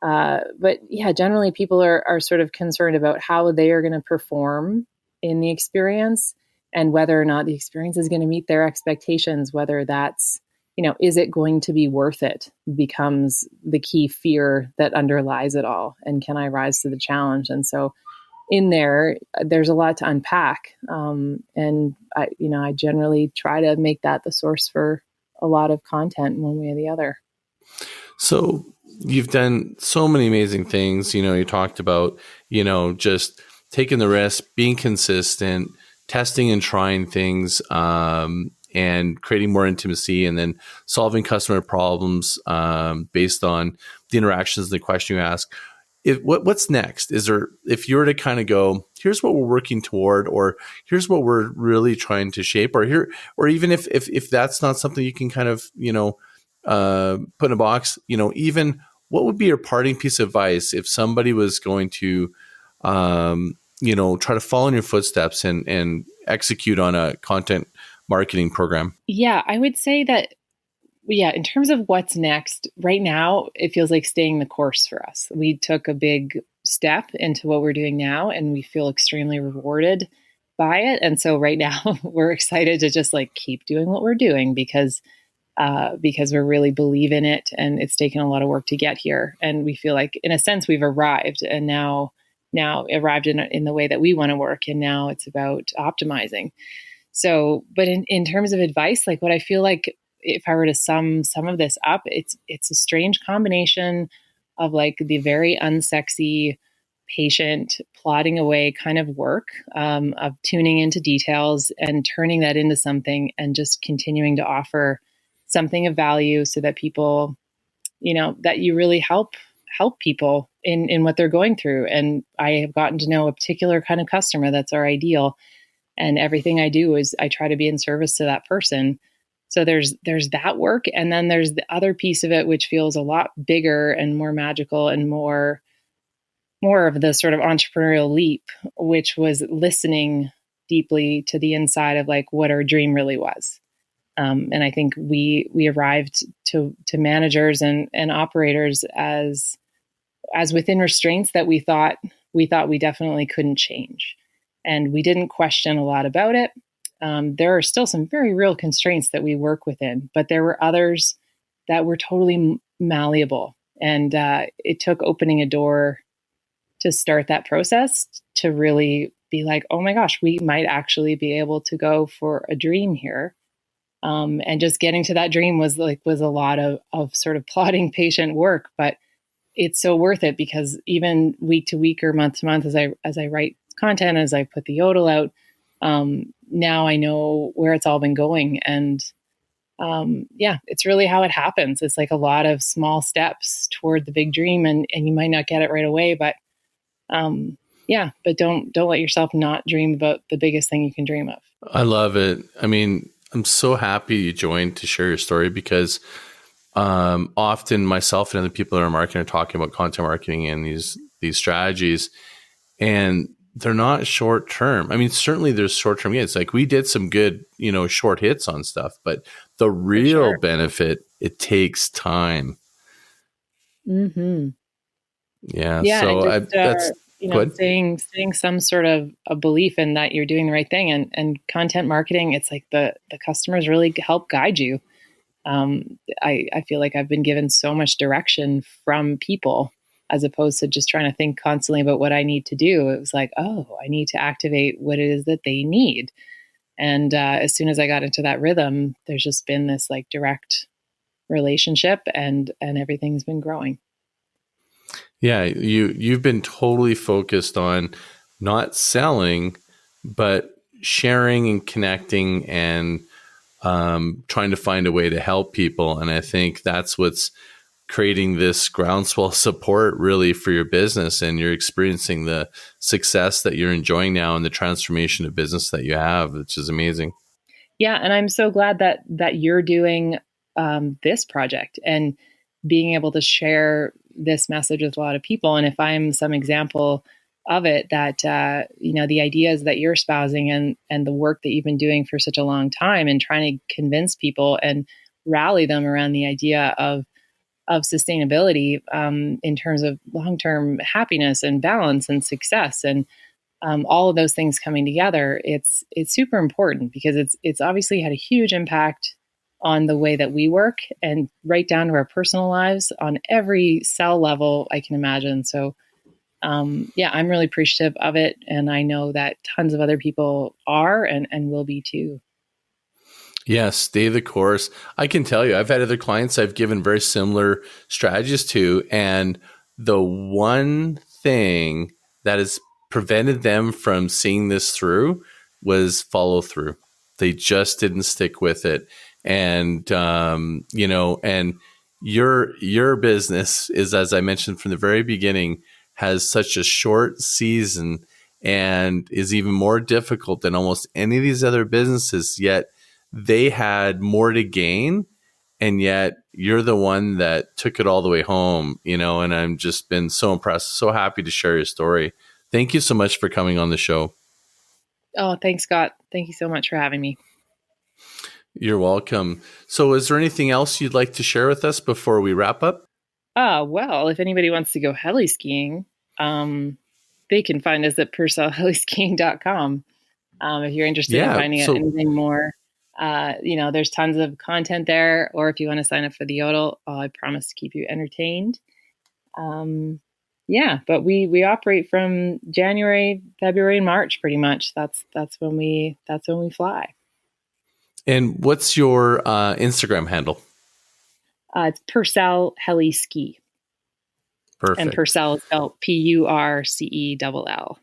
But yeah, generally people are sort of concerned about how they are going to perform in the experience, and whether or not the experience is going to meet their expectations, whether that's, is it going to be worth it, becomes the key fear that underlies it all. And can I rise to the challenge? And so in there's a lot to unpack. And I generally try to make that the source for a lot of content one way or the other. So you've done so many amazing things. You talked about, just taking the risk, being consistent, testing and trying things, and creating more intimacy, and then solving customer problems based on the interactions and the question you ask. What's next? If you were to kind of go, here's what we're working toward, or here's what we're really trying to shape, or even if that's not something you can kind of, put in a box, even what would be your parting piece of advice if somebody was going to, try to follow in your footsteps and execute on a content marketing program? Yeah, I would say that, yeah, in terms of what's next, right now, it feels like staying the course for us. We took a big step into what we're doing now, and we feel extremely rewarded. by it. And so right now we're excited to just like keep doing what we're doing because we really believe in it, and it's taken a lot of work to get here. And we feel like, in a sense, we've arrived, and now arrived in the way that we want to work. And now it's about optimizing. So, but in terms of advice, like what I feel like, if I were to sum some of this up, it's a strange combination of like the very unsexy, patient, plodding away kind of work, of tuning into details and turning that into something, and just continuing to offer something of value so that people, that you really help people in what they're going through. And I have gotten to know a particular kind of customer that's our ideal. And everything I do is I try to be in service to that person. So there's that work. And then there's the other piece of it, which feels a lot bigger and more magical and more of the sort of entrepreneurial leap, which was listening deeply to the inside of like what our dream really was. And I think we arrived to managers and operators as within restraints that we thought we definitely couldn't change. And we didn't question a lot about it. There are still some very real constraints that we work within, but there were others that were totally malleable. And it took opening a door to start that process to really be like, oh my gosh, we might actually be able to go for a dream here. And just getting to that dream was a lot of sort of plodding, patient work, but it's so worth it, because even week to week or month to month, as I write content, as I put the Yodel out, now I know where it's all been going. And it's really how it happens. It's like a lot of small steps toward the big dream, and you might not get it right away, but but don't let yourself not dream about the biggest thing you can dream of. I love it. I mean, I'm so happy you joined to share your story, because often myself and other people that are marketing are talking about content marketing and these strategies, and they're not short term. I mean, certainly there's short term hits. Like we did some good, short hits on stuff, but the real benefit, it takes time. Mm-hmm. Yeah. Yeah. So that's saying some sort of a belief in that you're doing the right thing, and content marketing, it's like the customers really help guide you. I feel like I've been given so much direction from people, as opposed to just trying to think constantly about what I need to do. It was like, oh, I need to activate what it is that they need. And as soon as I got into that rhythm, there's just been this like direct relationship, and everything's been growing. Yeah, you've been totally focused on not selling, but sharing and connecting, and trying to find a way to help people. And I think that's what's creating this groundswell support really for your business, and you're experiencing the success that you're enjoying now and the transformation of business that you have, which is amazing. Yeah. And I'm so glad that you're doing this project and being able to share this message with a lot of people. And if I'm some example of it, that, the ideas that you're espousing and the work that you've been doing for such a long time, and trying to convince people and rally them around the idea of sustainability, in terms of long-term happiness and balance and success, and all of those things coming together, it's super important, because it's obviously had a huge impact on the way that we work, and right down to our personal lives on every cell level I can imagine. So I'm really appreciative of it, and I know that tons of other people are and will be too. Yes, stay the course. I can tell you, I've had other clients I've given very similar strategies to, and the one thing that has prevented them from seeing this through was follow through. They just didn't stick with it. And, and your business is, as I mentioned from the very beginning, has such a short season and is even more difficult than almost any of these other businesses, yet they had more to gain, and yet you're the one that took it all the way home, and I've just been so impressed, so happy to share your story. Thank you so much for coming on the show. Oh, thanks, Scott. Thank you so much for having me. You're welcome. So is there anything else you'd like to share with us before we wrap up? Well, if anybody wants to go heli skiing, they can find us at purcellheliskiing.com. If you're interested in finding out anything more, there's tons of content there. Or if you want to sign up for the Yodel, I promise to keep you entertained. But we operate from January, February, and March pretty much. That's when we fly. And what's your Instagram handle? It's Purcell Heliskiing. Perfect. And Purcell is spelled Pucell.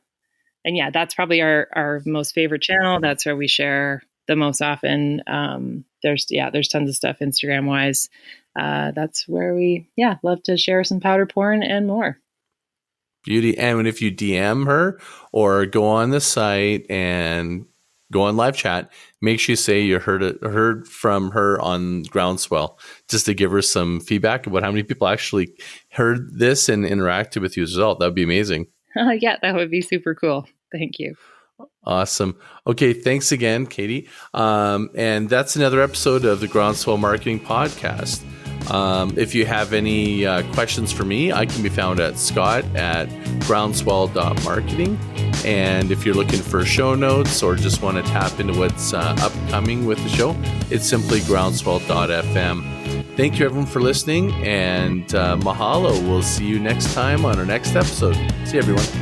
And yeah, that's probably our most favorite channel. That's where we share the most often. There's tons of stuff Instagram wise. That's where we love to share some powder porn and more. Beauty. And if you DM her or go on the site and go on live chat, make sure you say you heard from her on Groundswell, just to give her some feedback about how many people actually heard this and interacted with you as well. That would be amazing. Yeah, that would be super cool. Thank you. Awesome. Okay, thanks again, Katie. And that's another episode of the Groundswell Marketing Podcast. If you have any questions for me, I can be found at scott@groundswell.marketing. And if you're looking for show notes or just want to tap into what's upcoming with the show, it's simply groundswell.fm. Thank you, everyone, for listening, and mahalo. We'll see you next time on our next episode. See you, everyone.